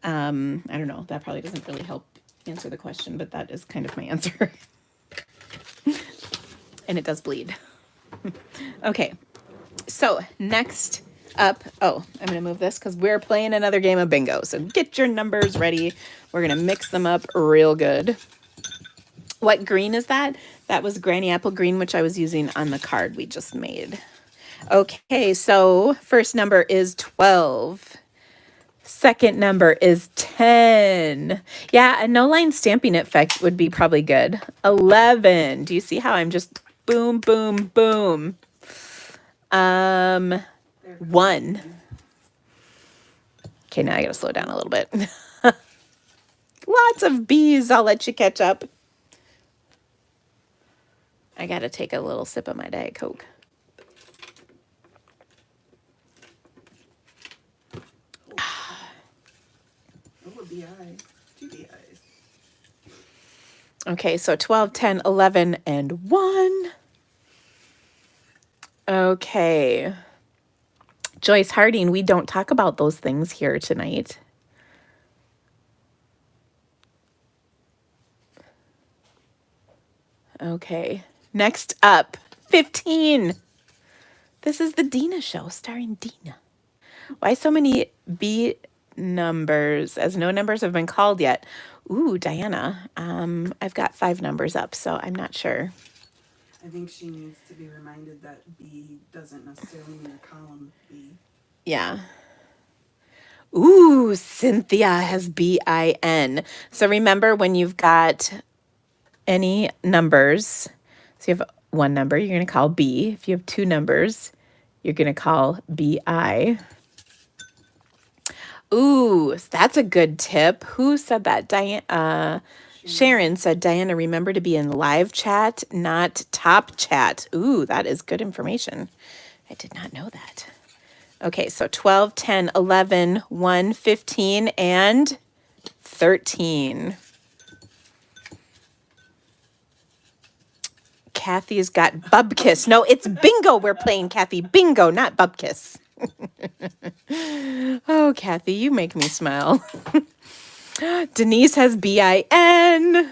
I don't know. That probably doesn't really help answer the question, but that is kind of my answer. And it does bleed. Okay. So next up, I'm going to move this because we're playing another game of bingo. So get your numbers ready. We're going to mix them up real good. What green is that? That was Granny Apple Green, which I was using on the card we just made. Okay, so first number is 12. Second number is 10. Yeah, a no-line stamping effect would be probably good. 11. Do you see how I'm just boom, boom, boom? 1. Okay, now I gotta slow down a little bit. Lots of B's. I'll let you catch up. I gotta take a little sip of my Diet Coke. BI. 2 BIs. Okay, so 12, 10, 11, and 1. Okay. Joyce Harding, we don't talk about those things here tonight. Okay. Next up, 15. This is the Dina show starring Dina. Why so many B numbers as no numbers have been called yet? Ooh, Diana. I've got 5 numbers up, so I'm not sure. I think she needs to be reminded that B doesn't necessarily mean a column B. Yeah. Ooh, Cynthia has BIN. So remember when you've got any numbers, so you have 1 number, you're going to call B. If you have 2 numbers, you're going to call BI. Ooh, that's a good tip. Who said that? Sharon said, Diana, remember to be in live chat, not top chat. Ooh, that is good information. I did not know that. Okay, so 12, 10, 11, 1, 15, and 13. Kathy's got Bubkiss. No, it's bingo we're playing, Kathy. Bingo, not Bubkiss. Oh, Kathy, you make me smile. Denise has BIN.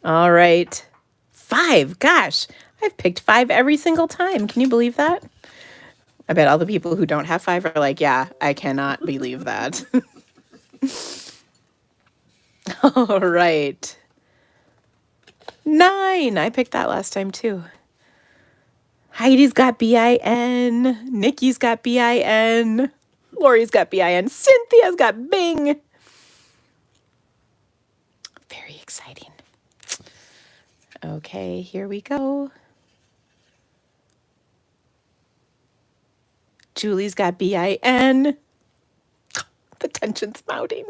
All right. 5. Gosh, I've picked 5 every single time. Can you believe that? I bet all the people who don't have 5 are like, yeah, I cannot believe that. All right. 9. I picked that last time too. Heidi's got BIN. Nikki's got BIN. Lori's got BIN. Cynthia's got Bing. Very exciting. Okay, here we go. Julie's got BIN. The tension's mounting.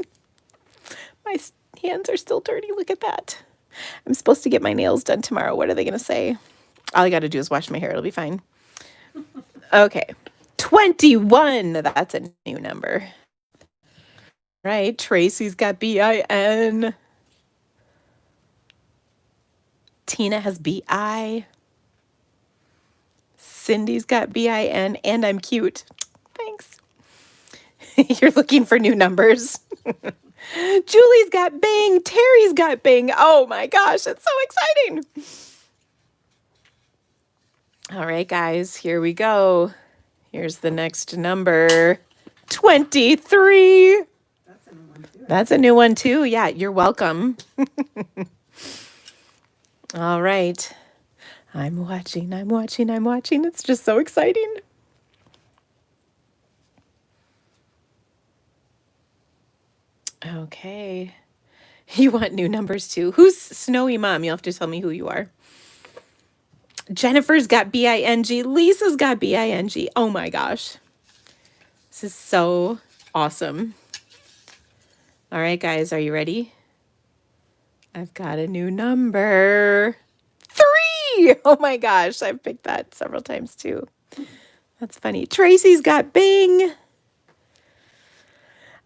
My hands are still dirty. Look at that. I'm supposed to get my nails done tomorrow. What are they going to say? All I got to do is wash my hair. It'll be fine. Okay. 21. That's a new number. Right. Tracy's got BIN. Tina has BI. Cindy's got BIN. And I'm cute. Thanks. You're looking for new numbers. Julie's got Bing. Terry's got Bing. Oh my gosh, it's so exciting. All right, guys, here we go. Here's the next number. 23. That's a new one too. That's a new one too. Yeah, you're welcome. All right. I'm watching. It's just so exciting. Okay. You want new numbers too? Who's Snowy Mom? You'll have to tell me who you are. Jennifer's got B-I-N-G. Lisa's got B-I-N-G. Oh my gosh. This is so awesome. All right, guys, are you ready? I've got a new number. 3! Oh my gosh, I've picked that several times too. That's funny. Tracy's got Bing.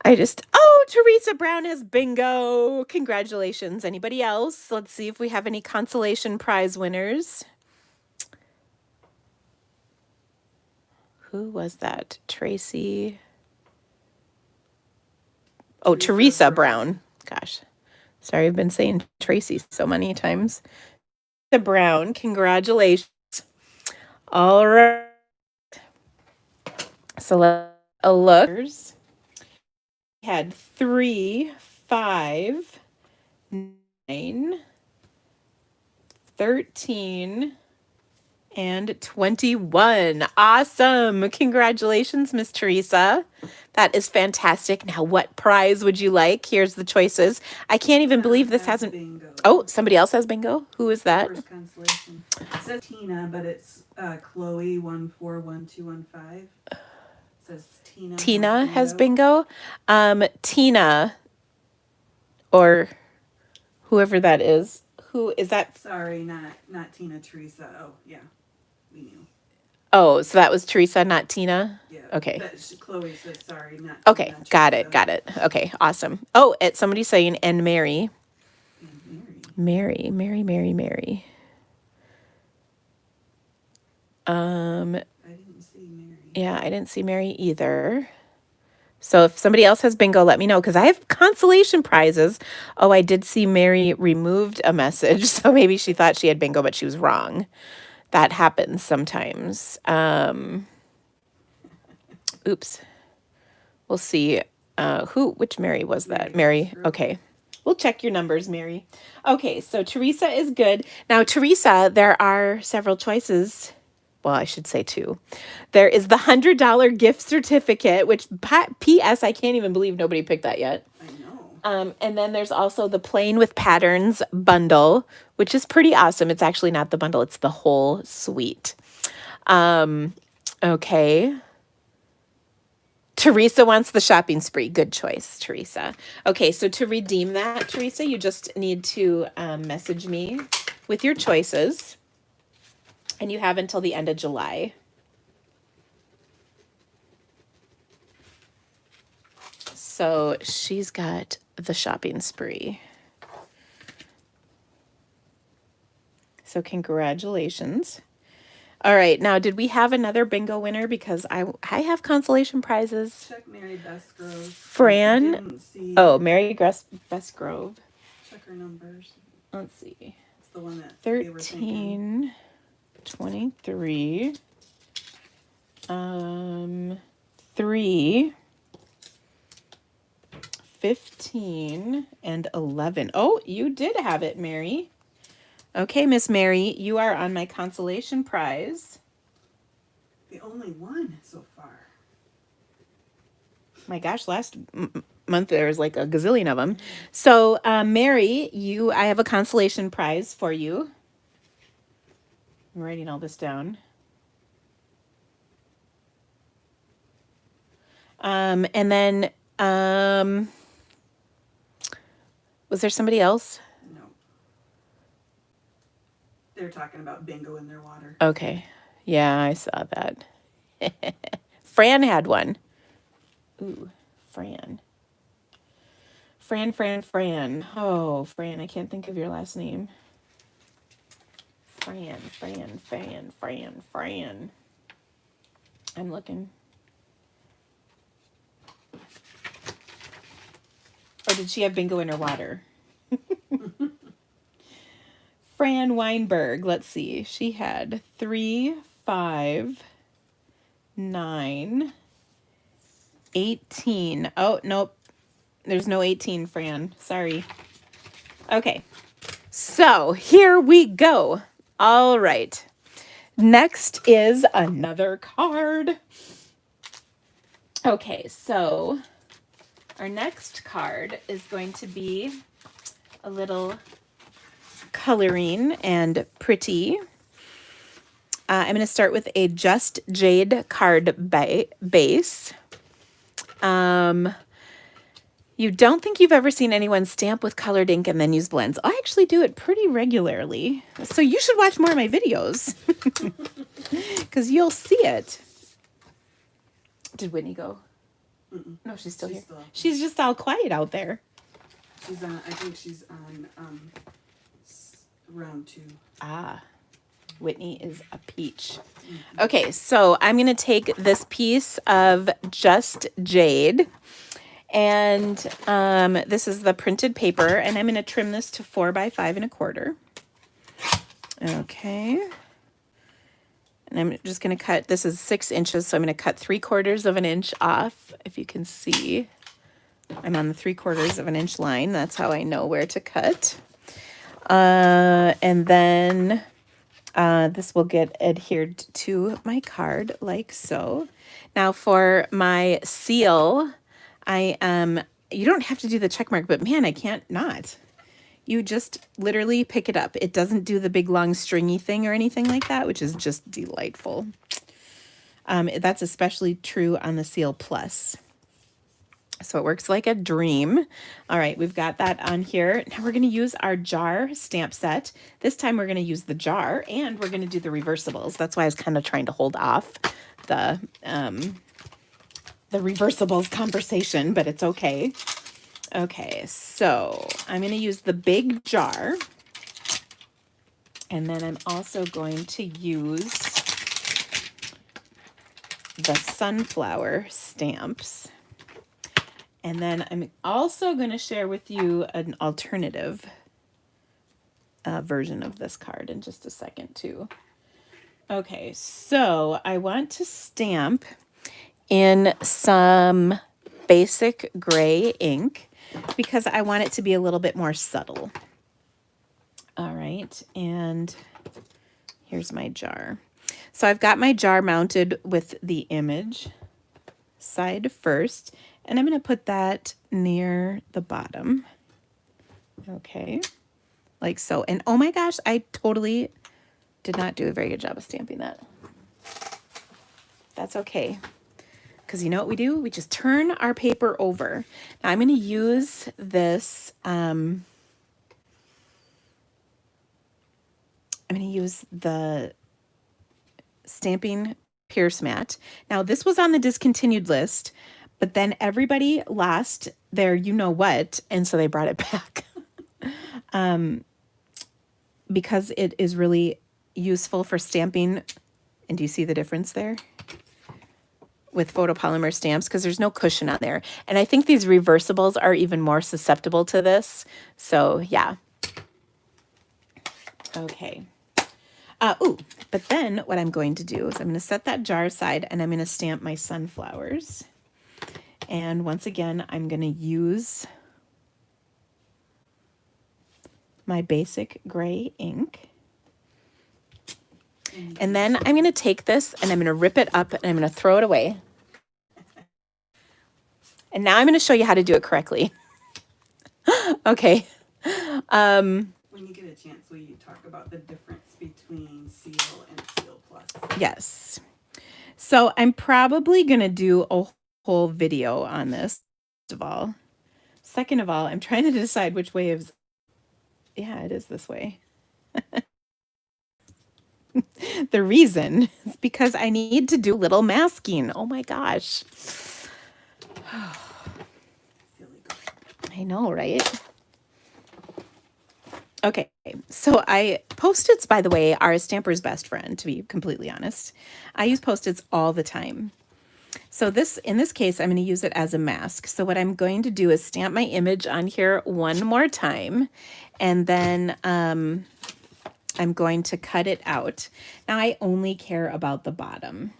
Oh, Teresa Brown has bingo. Congratulations. Anybody else? Let's see if we have any consolation prize winners. Who was that? Tracy. Oh, Teresa Brown. Gosh. Sorry, I've been saying Tracy so many times. Teresa Brown, congratulations. All right. So let's look. We had 3, 5, 9, 13, and 21. Awesome. Congratulations, Miss Teresa. That is fantastic. Now, what prize would you like? Here's the choices. I can't even believe this hasn't. Bingo. Oh, somebody else has bingo? Who is that? First consolation. It says Tina, but it's Chloe 141215. It says Tina. Tina has bingo. Tina, or whoever that is. Who is that? Sorry, not Tina, Teresa. Oh, yeah. We knew. Oh, so that was Teresa, not Tina? Yeah. Okay. Chloe says sorry, not Okay, Tina, got Teresa. it, got it. Okay, awesome. Oh, it's somebody saying, and Mary. And Mary. I didn't see Mary. Yeah, I didn't see Mary either. So if somebody else has bingo, let me know, because I have consolation prizes. Oh, I did see Mary removed a message, so maybe she thought she had bingo, but she was wrong. That happens sometimes. Oops. We'll see. Which Mary was that? Mary. Okay. We'll check your numbers, Mary. Okay, so Teresa is good. Now, Teresa, there are several choices. Well, I should say 2. There is the $100 gift certificate, which P.S. I can't even believe nobody picked that yet. I know. And then there's also the Plain with Patterns bundle, which is pretty awesome. It's actually not the bundle, it's the whole suite. Okay. Teresa wants the shopping spree. Good choice, Teresa. Okay, so to redeem that, Teresa, you just need to message me with your choices. And you have until the end of July. So she's got the shopping spree. So congratulations. All right, now did we have another bingo winner? Because I have consolation prizes. Check Mary Bestgrove. Fran. Oh, Mary Bestgrove. Check her numbers. Let's see. It's the one that 13, 23, 3, 15, and 11. Oh, you did have it, Mary. Okay, Miss Mary, you are on my consolation prize. The only one so far. My gosh, last month there was like a gazillion of them. So, Mary, I have a consolation prize for you. I'm writing all this down. And then, was there somebody else? No. They're talking about bingo in their water. Okay. Yeah, I saw that. Fran had one. Ooh, Fran. Fran. Oh, Fran, I can't think of your last name. Fran. I'm looking. Or did she have bingo in her water? Fran Weinberg. Let's see. She had 3, 5, 9, 18. Oh, nope. There's no 18, Fran. Sorry. Okay. So here we go. All right. Next is another card. Okay, so our next card is going to be a little coloring and pretty. I'm going to start with a Just Jade card base. You don't think you've ever seen anyone stamp with colored ink and then use blends. I actually do it pretty regularly. So you should watch more of my videos because you'll see it. Did Whitney go? Mm-mm. No, she's still here. Still out there. She's just all quiet out there. She's on. I think she's on round 2. Ah, Whitney is a peach. Okay, so I'm going to take this piece of Just Jade, and this is the printed paper, and I'm going to trim this to 4 by 5 1/4. Okay. And I'm just going to cut, this is 6 inches, so I'm going to cut 3/4 of an inch off. If you can see, I'm on the 3/4 of an inch line. That's how I know where to cut. And then this will get adhered to my card like so. Now for my seal, you don't have to do the check mark, but man, I can't not. You just literally pick it up. It doesn't do the big long stringy thing or anything like that, which is just delightful. That's especially true on the Seal Plus. So it works like a dream. All right, we've got that on here. Now we're going to use our jar stamp set. This time we're going to use the jar, and we're going to do the reversibles. That's why I was kind of trying to hold off the reversibles conversation, but it's okay. Okay, so I'm going to use the big jar, and then I'm also going to use the sunflower stamps. And then I'm also going to share with you an alternative version of this card in just a second too. Okay, so I want to stamp in some basic gray ink because I want it to be a little bit more subtle. All right, and here's my jar. So I've got my jar mounted with the image side first, and I'm going to put that near the bottom. Okay, like so. And oh my gosh, I totally did not do a very good job of stamping that. That's okay. Because you know what we do? We just turn our paper over. Now I'm going to use this, I'm going to use the Stampin' Pierce mat. Now this was on the discontinued list, but then everybody lost their you-know-what, and so they brought it back. Because it is really useful for stamping. And do you see the difference there? With photopolymer stamps, because there's no cushion on there. And I think these reversibles are even more susceptible to this. So yeah. Okay. But then what I'm going to do is I'm going to set that jar aside, and I'm going to stamp my sunflowers. And once again, I'm going to use my basic gray ink. And then I'm going to take this and I'm going to rip it up and I'm going to throw it away. And now I'm going to show you how to do it correctly. Okay. When you get a chance, will you talk about the difference between Seal and Seal Plus? Yes. So I'm probably going to do a whole video on this, first of all. Second of all, I'm trying to decide which way is... Yeah, it is this way. The reason is because I need to do little masking. Oh my gosh. I know, right? Okay, so Post-its, by the way, are a stamper's best friend, to be completely honest. I use Post-its all the time. So in this case, I'm going to use it as a mask. So what I'm going to do is stamp my image on here one more time, and then I'm going to cut it out. Now I only care about the bottom.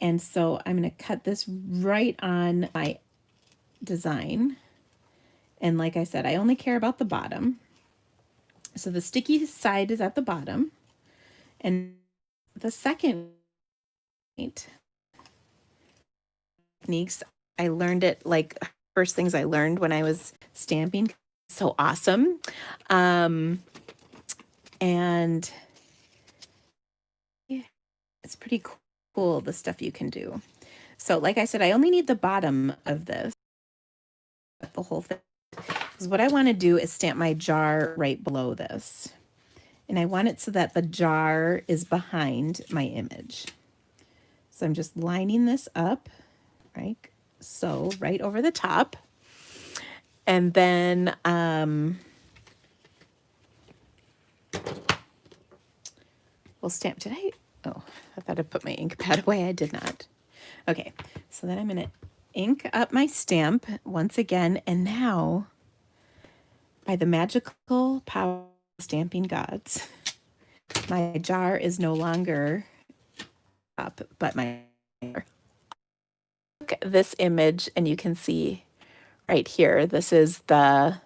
And so I'm going to cut this right on my design. And like I said, I only care about the bottom. So the sticky side is at the bottom. And the second techniques, I learned it like first things I learned when I was stamping. So awesome. And It's pretty cool, the stuff you can do. So like I said, I only need the bottom of this, the whole thing. Because what I want to do is stamp my jar right below this. And I want it so that the jar is behind my image. So I'm just lining this up, right? So right over the top. And then we'll stamp. Did I? Oh, I thought I put my ink pad away. I did not. Okay, so then I'm going to ink up my stamp once again. And now, by the magical power of stamping gods, my jar is no longer up, but my look at this image, and you can see right here, this is the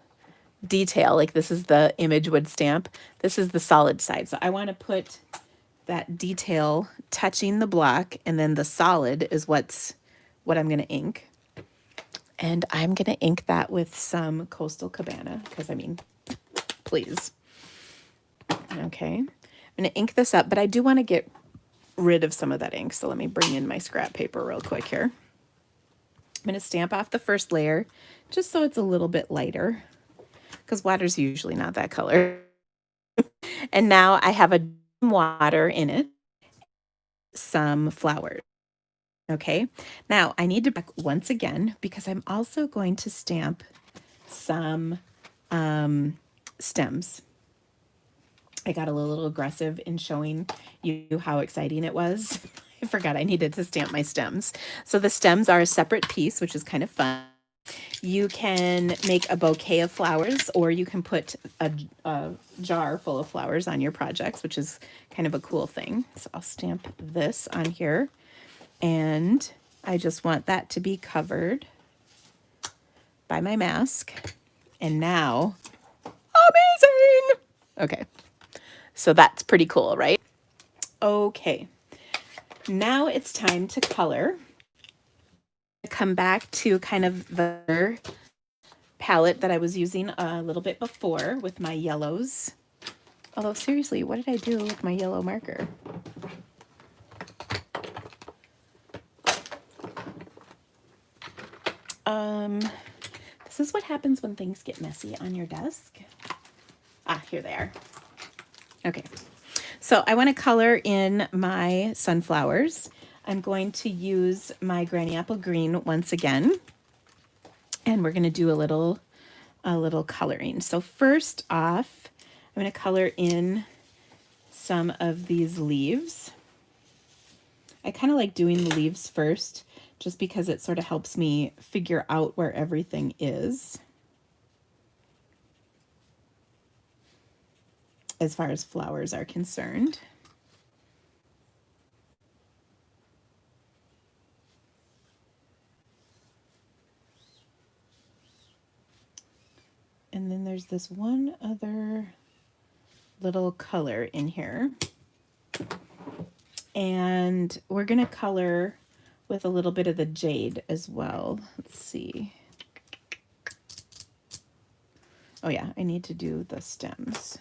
detail, like this is the image wood stamp. This is the solid side. So I want to put that detail touching the block, and then the solid is what I'm going to ink. And I'm going to ink that with some Coastal Cabana, because I mean, please. Okay, I'm going to ink this up, but I do want to get rid of some of that ink. So let me bring in my scrap paper real quick here. I'm going to stamp off the first layer just so it's a little bit lighter, because water's usually not that color. And now I have a water in it, some flowers. Okay, now I need to back once again because I'm also going to stamp some stems. I got a little aggressive in showing you how exciting it was. I forgot I needed to stamp my stems. So the stems are a separate piece, which is kind of fun. You can make a bouquet of flowers, or you can put a jar full of flowers on your projects, which is kind of a cool thing. So I'll stamp this on here. And I just want that to be covered by my mask. And now, amazing! Okay, so that's pretty cool, right? Okay, now it's time to color. Come back to kind of the palette that I was using a little bit before with my yellows. Although seriously, what did I do with my yellow marker? This is what happens when things get messy on your desk. Ah, here they are. Okay, so I want to color in my sunflowers. I'm going to use my Granny Apple Green once again, and we're going to do a little coloring. So first off, I'm going to color in some of these leaves. I kind of like doing the leaves first, just because it sort of helps me figure out where everything is as far as flowers are concerned. And then there's this one other little color in here. And we're going to color with a little bit of the jade as well. Let's see. Oh yeah, I need to do the stems.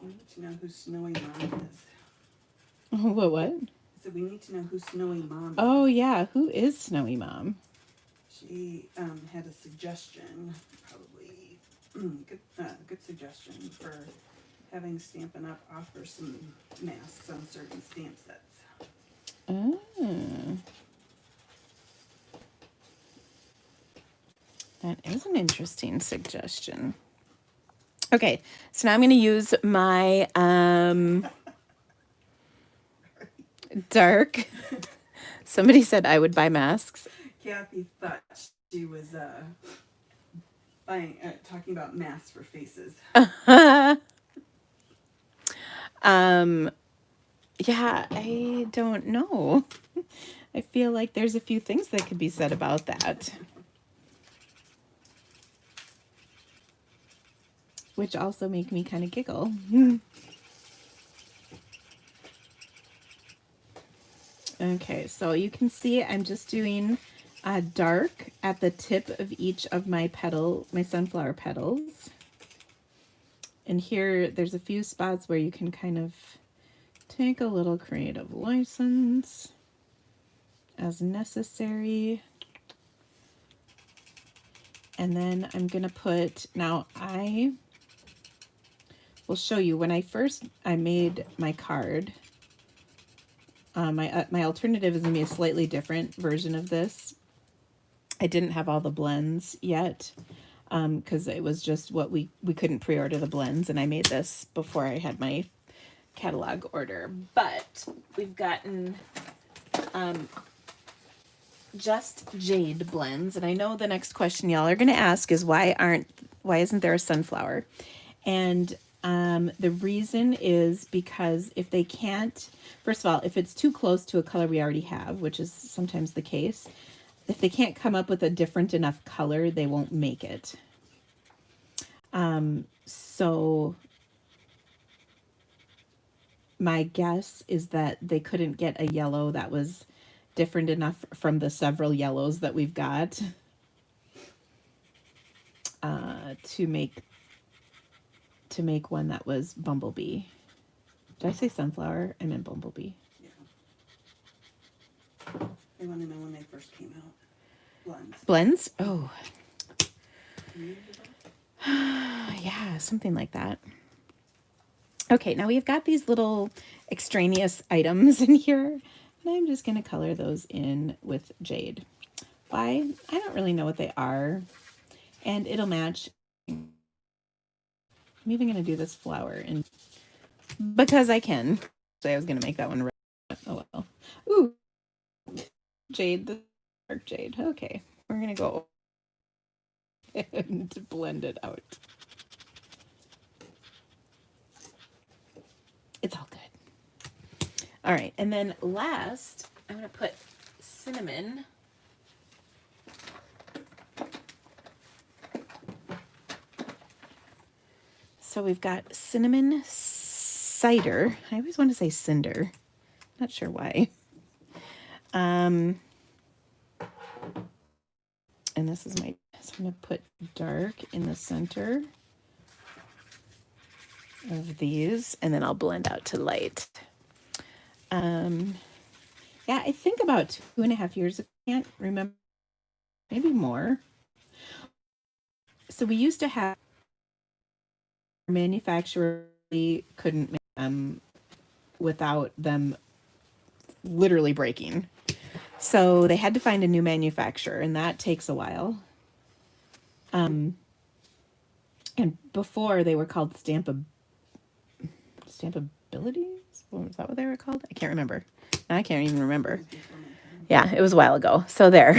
We need to know who Snowy Mom is. What? So we need to know who Snowy Mom is. Oh yeah, who is Snowy Mom? She had a suggestion, probably good suggestion for having Stampin' Up! Offer some masks on certain stamp sets. Oh. That is an interesting suggestion. Okay, so now I'm going to use my dark. Somebody said I would buy masks. Kathy thought she was talking about masks for faces. Yeah, I don't know. I feel like there's a few things that could be said about that, which also make me kind of giggle. Okay, so you can see I'm just doing dark at the tip of each of my my sunflower petals. And here there's a few spots where you can kind of take a little creative license as necessary. And then I'm gonna put, now I will show you when I made my card. My alternative is gonna be a slightly different version of this. I didn't have all the blends yet because it was just what we couldn't pre-order the blends, and I made this before I had my catalog order. But we've gotten just jade blends, and I know the next question y'all are gonna ask is why isn't there a sunflower? And the reason is because if they can't, first of all, if it's too close to a color we already have, which is sometimes the case, if they can't come up with a different enough color, they won't make it. So my guess is that they couldn't get a yellow that was different enough from the several yellows that we've got to make one that was bumblebee. Did I say sunflower? I meant bumblebee. Yeah. They want to know when they first came out. Blends. Blends? Oh. Yeah, something like that. Okay, now we've got these little extraneous items in here, and I'm just going to color those in with jade. Why? I don't really know what they are, and it'll match. I'm even going to do this flower, and because I can. So I was going to make that one red. Oh well. Ooh, jade, the dark jade. Okay, we're going to go and blend it out. It's all good. All right, and then last, I'm going to put cinnamon. So we've got cinnamon cider. I always want to say cinder. Not sure why. And this is so I'm going to put dark in the center of these, and then I'll blend out to light. Yeah, I think about 2.5 years ago, I can't remember, maybe more. So we used to have manufacturers couldn't make them without them literally breaking. So they had to find a new manufacturer, and that takes a while. And before they were called Stampabilities? Was that what they were called? I can't remember. I can't even remember. Yeah, it was a while ago. So there.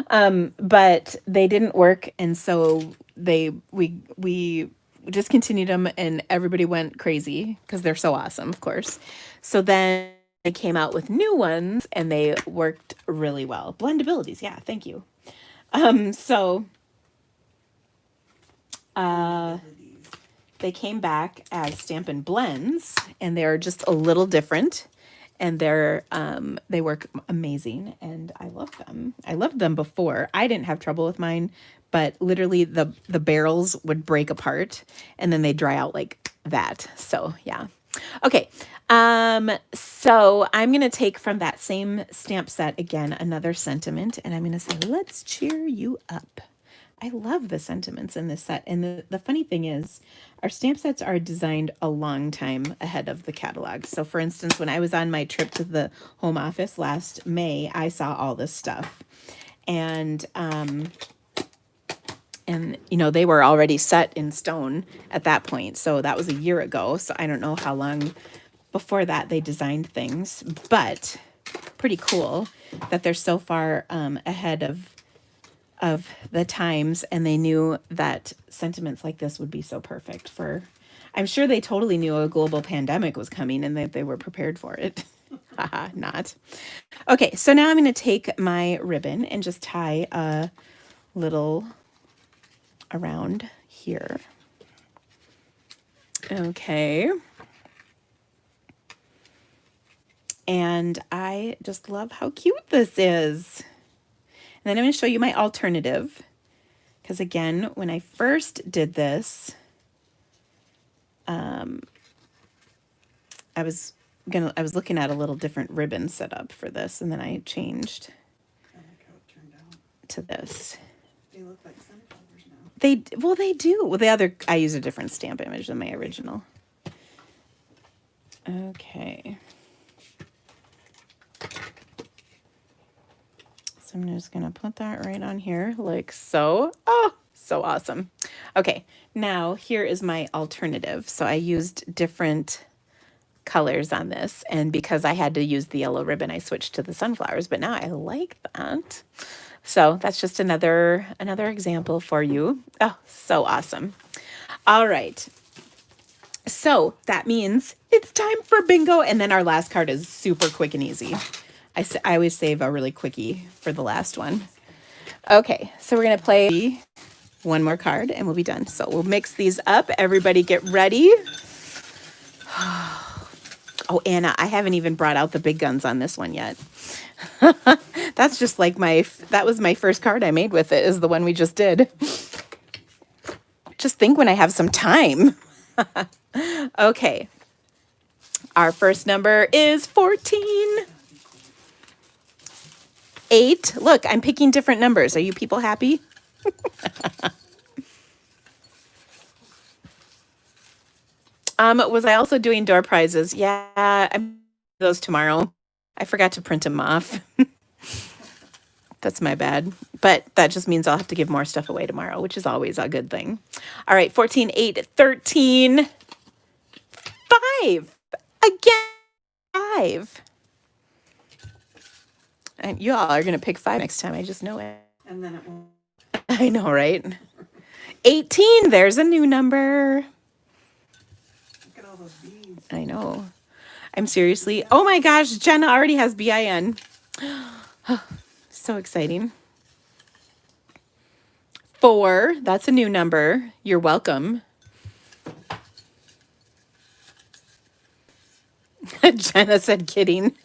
But they didn't work, and so we discontinued them, and everybody went crazy because they're so awesome, of course. So then they came out with new ones, and they worked really well. Blendabilities, yeah, thank you. They came back as Stampin' blends, and they're just a little different, and they work amazing, and I love them. I loved them before. I didn't have trouble with mine, but literally the barrels would break apart, and then they dry out like that. So yeah. Okay. So I'm going to take from that same stamp set again, another sentiment, and I'm going to say, let's cheer you up. I love the sentiments in this set. And the funny thing is, our stamp sets are designed a long time ahead of the catalog. So for instance, when I was on my trip to the home office last May, I saw all this stuff. And you know, they were already set in stone at that point. So that was a year ago. So I don't know how long before that they designed things, but pretty cool that they're so far ahead of of the times, and they knew that sentiments like this would be so perfect for, I'm sure they totally knew a global pandemic was coming and that they were prepared for it. Haha, not. Okay, so now I'm going to take my ribbon and just tie a little around here. Okay. And I just love how cute this is. And then I'm going to show you my alternative. Because again, when I first did this, I was looking at a little different ribbon setup for this, and then I changed I like how it turned out. to this. They look like sunflowers now. They do. Well, the other, I use a different stamp image than my original. Okay. So I'm just going to put that right on here like so. Oh, so awesome. Okay, now here is my alternative. So I used different colors on this, and because I had to use the yellow ribbon, I switched to the sunflowers, but now I like that. So that's just another example for you. Oh, so awesome. All right. So that means it's time for bingo, and then our last card is super quick and easy. I always save a really quickie for the last one. Okay, so we're going to play one more card and we'll be done. So we'll mix these up. Everybody get ready. Oh, Anna, I haven't even brought out the big guns on this one yet. That's just like that was my first card I made with it, is the one we just did. Just think when I have some time. Okay. Our first number is 14. 8. Look, I'm picking different numbers. Are you people happy? Was I also doing door prizes? Yeah, I'm those tomorrow. I forgot to print them off. That's my bad. But that just means I'll have to give more stuff away tomorrow, which is always a good thing. All right, 14, 8, 13, 5. Again, 5. And you all are going to pick 5 next time. I just know it. And then it won't. I know, right? 18. There's a new number. Look at all those beads. I know. I'm seriously. Oh my gosh, Jenna already has BIN. So exciting. 4. That's a new number. You're welcome. Jenna said kidding.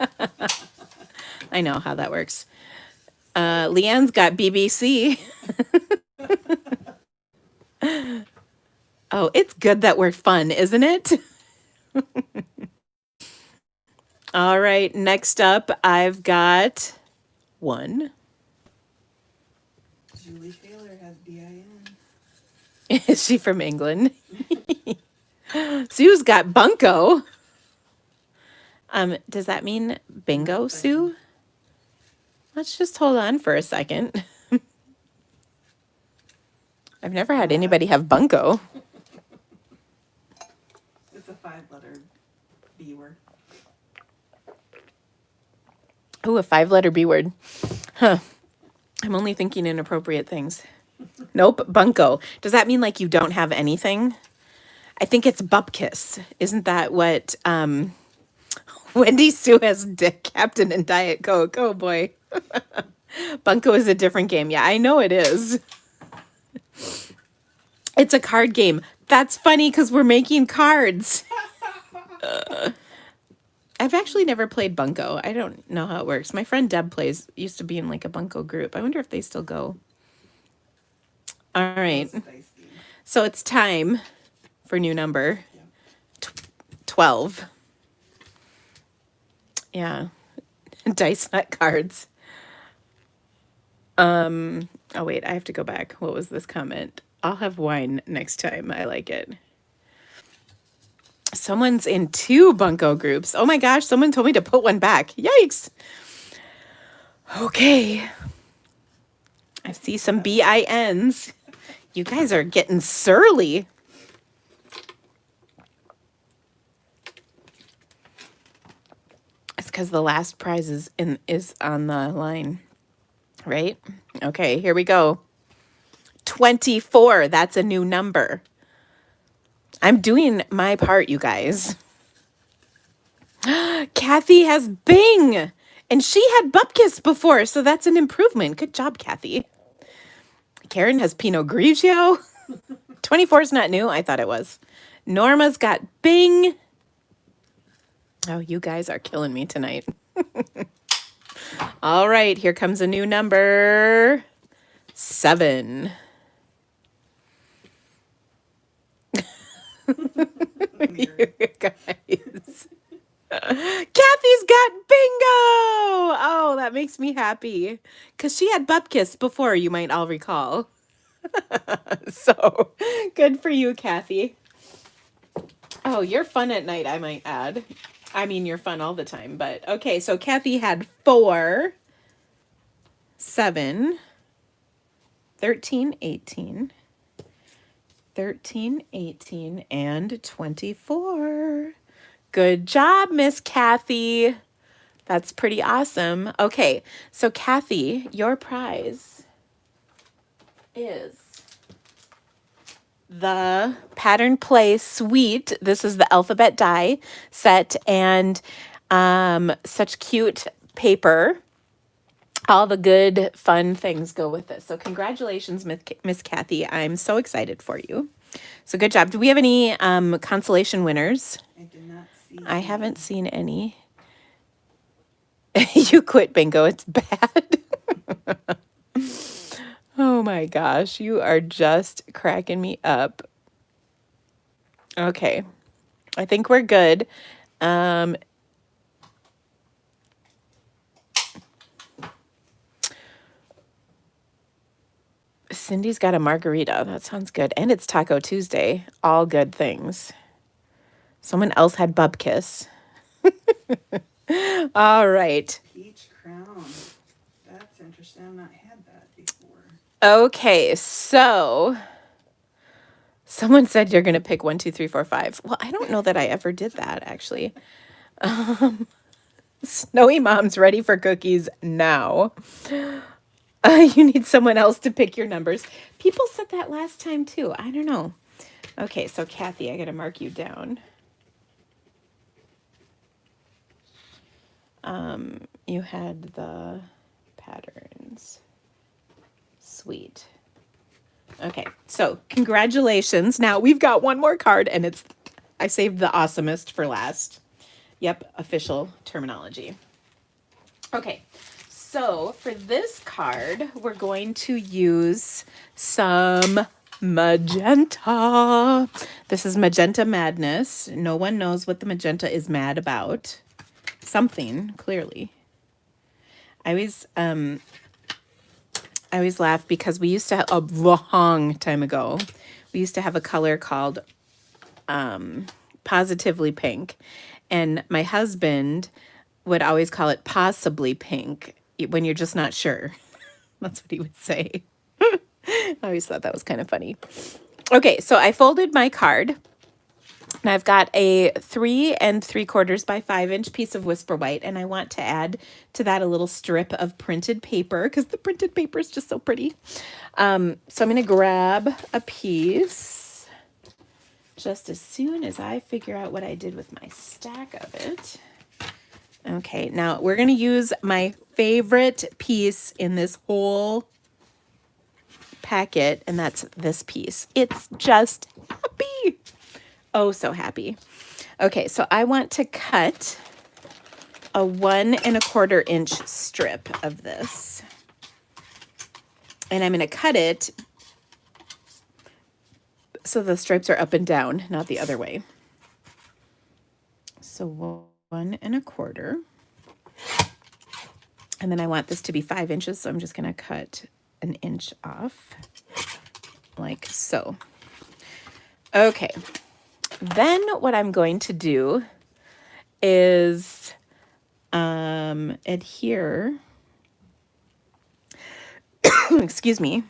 I know how that works. Leanne's got BBC. Oh, it's good that we're fun, isn't it? All right, next up, I've got 1. Julie Taylor has BIN. Is she from England? Sue's got bunco. Does that mean bingo, Sue? Let's just hold on for a second. I've never had anybody have bunco. It's a 5-letter B word. Oh, a 5-letter B word. Huh. I'm only thinking inappropriate things. Nope, bunco. Does that mean like you don't have anything? I think it's bupkis. Isn't that what Wendy Sue has Captain and Diet Coke? Oh boy. Bunko is a different game. Yeah, I know it is. It's a card game. That's funny because we're making cards. I've actually never played bunco. I don't know how it works. My friend Deb used to be in like a bunco group. I wonder if they still go. All right. It's a dice game. So it's time for new number. 12. Yeah. Dice nut cards. Oh wait, I have to go back. What was this comment? I'll have wine next time. I like it. Someone's in 2 bunco groups. Oh my gosh, someone told me to put one back. Yikes. Okay. I see some BINs. You guys are getting surly. It's because the last prize is on the line, right? Okay, here we go. 24. That's a new number. I'm doing my part, you guys. Kathy has Bing, and she had Bupkis before, so that's an improvement. Good job, Kathy. Karen has Pinot Grigio. 24 is not new. I thought it was. Norma's got Bing. Oh, you guys are killing me tonight. All right, here comes a new number. 7. You guys. Kathy's got bingo. Oh, that makes me happy. Because she had Bupkis before, you might all recall. So, good for you, Kathy. Oh, you're fun at night, I might add. I mean, you're fun all the time, but okay. So, Kathy had 4, 7, 13, 18, 13, 18, and 24. Good job, Miss Kathy. That's pretty awesome. Okay, so Kathy, your prize is the Pattern Play Suite. This is the alphabet die set and such cute paper. All the good, fun things go with this. So congratulations, Miss Kathy. I'm so excited for you. So good job. Do we have any consolation winners? I did not see. I haven't seen any. You quit bingo. It's bad. Oh my gosh. You are just cracking me up. Okay. I think we're good. Cindy's got a margarita. That sounds good. And it's Taco Tuesday. All good things. Someone else had Bupkis. All right. Peach crown. That's interesting. I've not had that before. Okay, so someone said you're going to pick 1, 2, 3, 4, 5. Well, I don't know that I ever did that, actually. Snowy Mom's ready for cookies now. You need someone else to pick your numbers. People said that last time, too. I don't know. Okay, so Kathy, I got to mark you down. You had the patterns. Sweet. Okay, so congratulations. Now we've got one more card, and I saved the awesomest for last. Yep, official terminology. Okay, so for this card, we're going to use some magenta. This is Magenta Madness. No one knows what the magenta is mad about. Something, clearly. I always laugh because we used to have a long time ago. We used to have a color called Positively Pink, and my husband would always call it Possibly Pink when you're just not sure. That's what he would say. I always thought that was kind of funny. Okay, so I folded my card. And I've got a 3 3/4 by 5-inch piece of Whisper White, and I want to add to that a little strip of printed paper because the printed paper is just so pretty. So I'm going to grab a piece just as soon as I figure out what I did with my stack of it. Okay, now we're going to use my favorite piece in this whole packet, and that's this piece. It's just happy. Oh, so happy. Okay, so I want to cut a 1 1/4 inch strip of this. And I'm going to cut it so the stripes are up and down, not the other way. So 1 1/4. And then I want this to be 5 inches, so I'm just going to cut 1 inch off, like so. Okay. Then what I'm going to do is adhere, excuse me,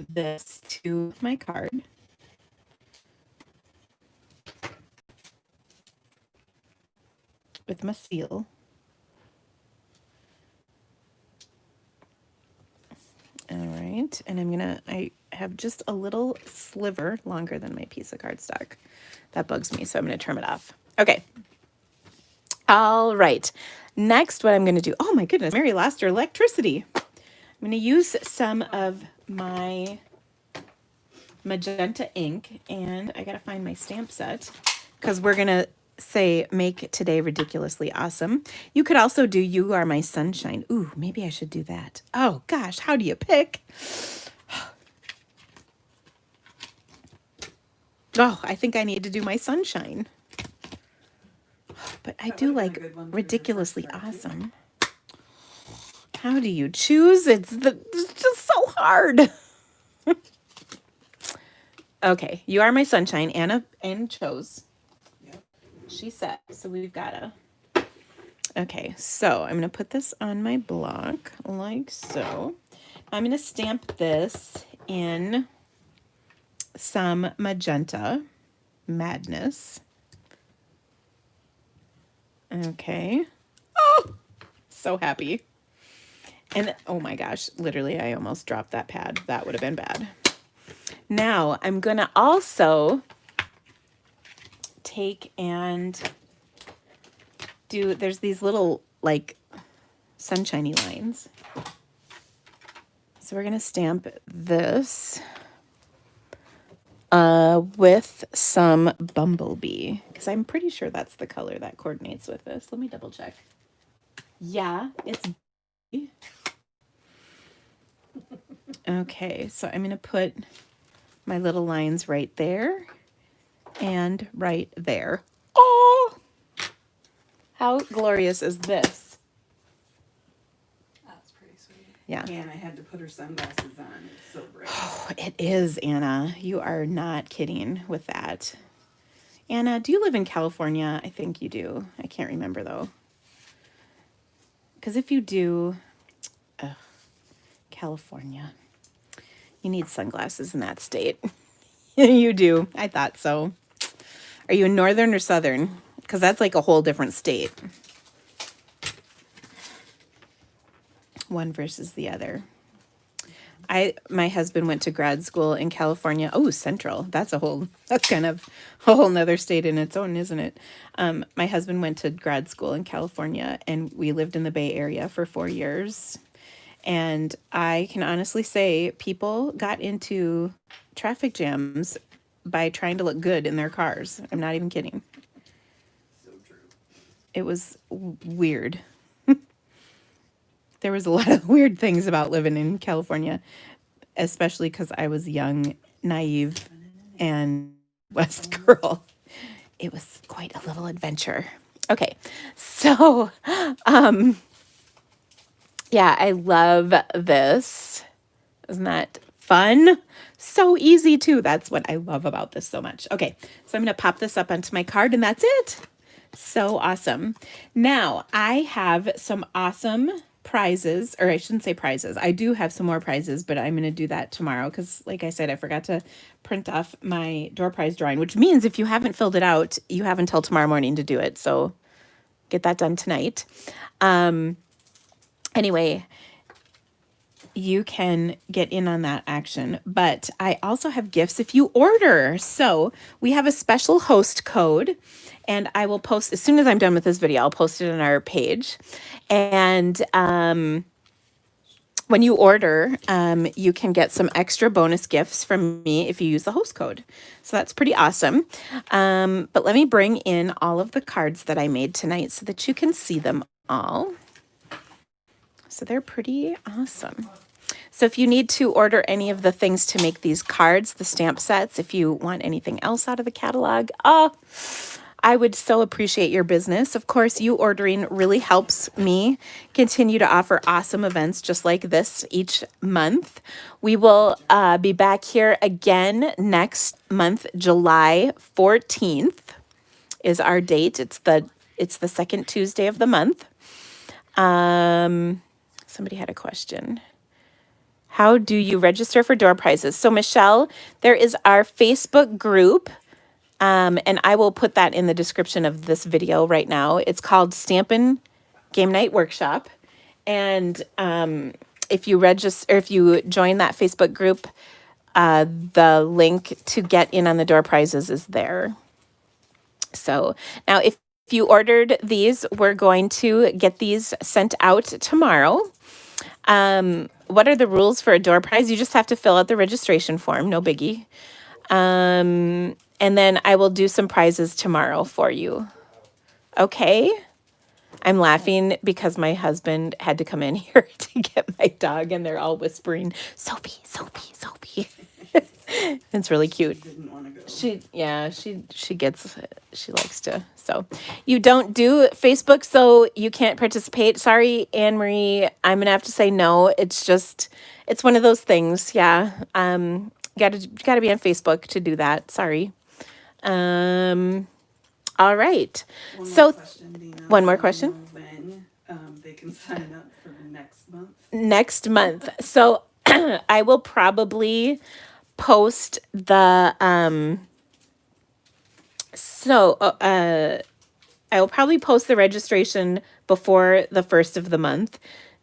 this to my card. With my seal. All right. sheet, and I have just a little sliver longer than my piece of cardstock. That bugs me, so I'm gonna trim it off. Okay. All right. Next, what I'm gonna do, oh my goodness, Mary lost her electricity. I'm gonna use some of my magenta ink, and I gotta find my stamp set because we're gonna say make today ridiculously awesome. You could also do you are my sunshine. Ooh, maybe I should do that. Oh gosh, how do you pick? Oh, I think I need to do my sunshine. But I That do would've been a like good one for your ridiculously first card, too. awesome. How do you choose? It's just so hard. Okay, you are my sunshine. Anna chose. Yep. She said. So we've got to. Okay, so I'm going to put this on my block like so. I'm going to stamp this in some magenta madness. Okay. Oh, so happy. And oh my gosh, literally, I almost dropped that pad. That would have been bad. Now I'm going to also take and there's these little like sunshiny lines. So we're going to stamp this with some bumblebee, because I'm pretty sure that's the color that coordinates with this. Let me double check. Yeah, it's okay. So I'm going to put my little lines right there and right there. Oh, how glorious is this? That's pretty sweet. Yeah. And I had to put her sunglasses on. It's so bright. Oh, it is, Anna. You are not kidding with that. Anna, do you live in California? I think you do. I can't remember though. Because if you do, California, you need sunglasses in that state. You do. I thought so. Are you in northern or southern? Because that's like a whole different state. One versus the other. My husband went to grad school in California. Oh, Central. That's kind of a whole nother state in its own, isn't it? My husband went to grad school in California, and we lived in the Bay Area for 4 years. And I can honestly say people got into traffic jams by trying to look good in their cars. I'm not even kidding. So true. It was weird. There was a lot of weird things about living in California, especially because I was young, naive, and West girl. It was quite a little adventure. Okay, so yeah, I love this. Isn't that fun? So easy too. That's what I love about this so much. Okay, so I'm going to pop this up onto my card, and that's it. So awesome. Now I have some awesome prizes, or I shouldn't say prizes. I do have some more prizes, but I'm going to do that tomorrow because, like I said, I forgot to print off my door prize drawing, which means if you haven't filled it out, you have until tomorrow morning to do it. So get that done tonight. Anyway, you can get in on that action, but I also have gifts if you order. So we have a special host code, and I will post as soon as I'm done with this video. I'll post it on our page. And when you order, you can get some extra bonus gifts from me if you use the host code. So that's pretty awesome. But let me bring in all of the cards that I made tonight so that you can see them all. So they're pretty awesome. So if you need to order any of the things to make these cards, the stamp sets, if you want anything else out of the catalog, I would so appreciate your business. Of course, you ordering really helps me continue to offer awesome events just like this each month. We will be back here again next month. July 14th is our date. It's the second Tuesday of the month. Somebody had a question. How do you register for door prizes? So Michelle, there is our Facebook group, and I will put that in the description of this video right now. It's called Stampin' Game Night Workshop, and if you register, or if you join that Facebook group, the link to get in on the door prizes is there. So now if you ordered these, we're going to get these sent out tomorrow. What are the rules for a door prize? You just have to fill out the registration form, no biggie. And then I will do some prizes tomorrow for you. Okay? I'm laughing because my husband had to come in here to get my dog, and they're all whispering, Soapy, Soapy, Soapy. It's really cute. Didn't want to go. She likes to. So you don't do Facebook, so you can't participate. Sorry, Anne Marie. I'm gonna have to say no. It's one of those things. Yeah. Gotta be on Facebook to do that. Sorry. All right. One So more question, Dina. one more I wanna question? know when they can sign up for next month. Next month. So I will probably post the I will probably post the registration before the first of the month,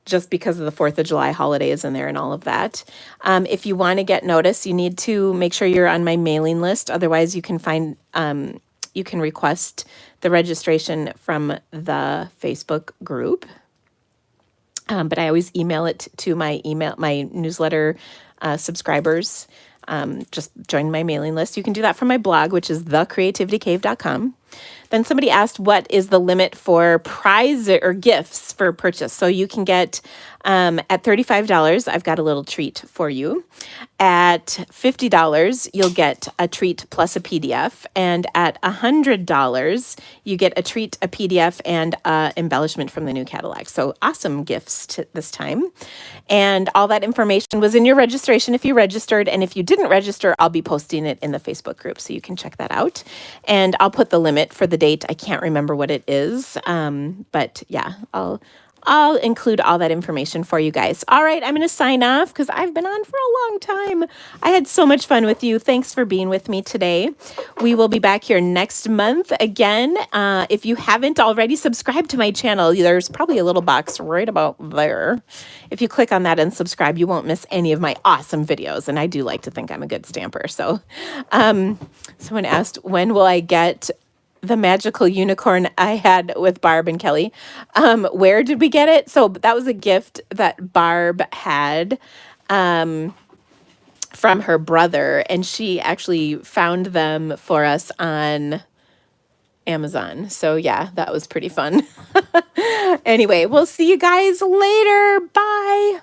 just because of the 4th of July holidays in there and all of that. If you want to get notice, you need to make sure you're on my mailing list. Otherwise, you can request the registration from the Facebook group. But I always email it to my newsletter subscribers. Just join my mailing list. You can do that from my blog, which is thecreativitycave.com. Then somebody asked, what is the limit for prize or gifts for purchase? So you can get, at $35, I've got a little treat for you. At $50, you'll get a treat plus a PDF. And at $100, you get a treat, a PDF, and embellishment from the new catalog. So awesome gifts this time. And all that information was in your registration if you registered. And if you didn't register, I'll be posting it in the Facebook group, so you can check that out. And I'll put the limit for the date. I can't remember what it is. But yeah, I'll include all that information for you guys. All right, I'm going to sign off because I've been on for a long time. I had so much fun with you. Thanks for being with me today. We will be back here next month again. If you haven't already subscribed to my channel, there's probably a little box right about there. If you click on that and subscribe, you won't miss any of my awesome videos. And I do like to think I'm a good stamper. So someone asked, when will I get the magical unicorn I had with Barb and Kelly? Where did we get it? So that was a gift that Barb had from her brother, and she actually found them for us on Amazon. So yeah, that was pretty fun. Anyway, we'll see you guys later. Bye.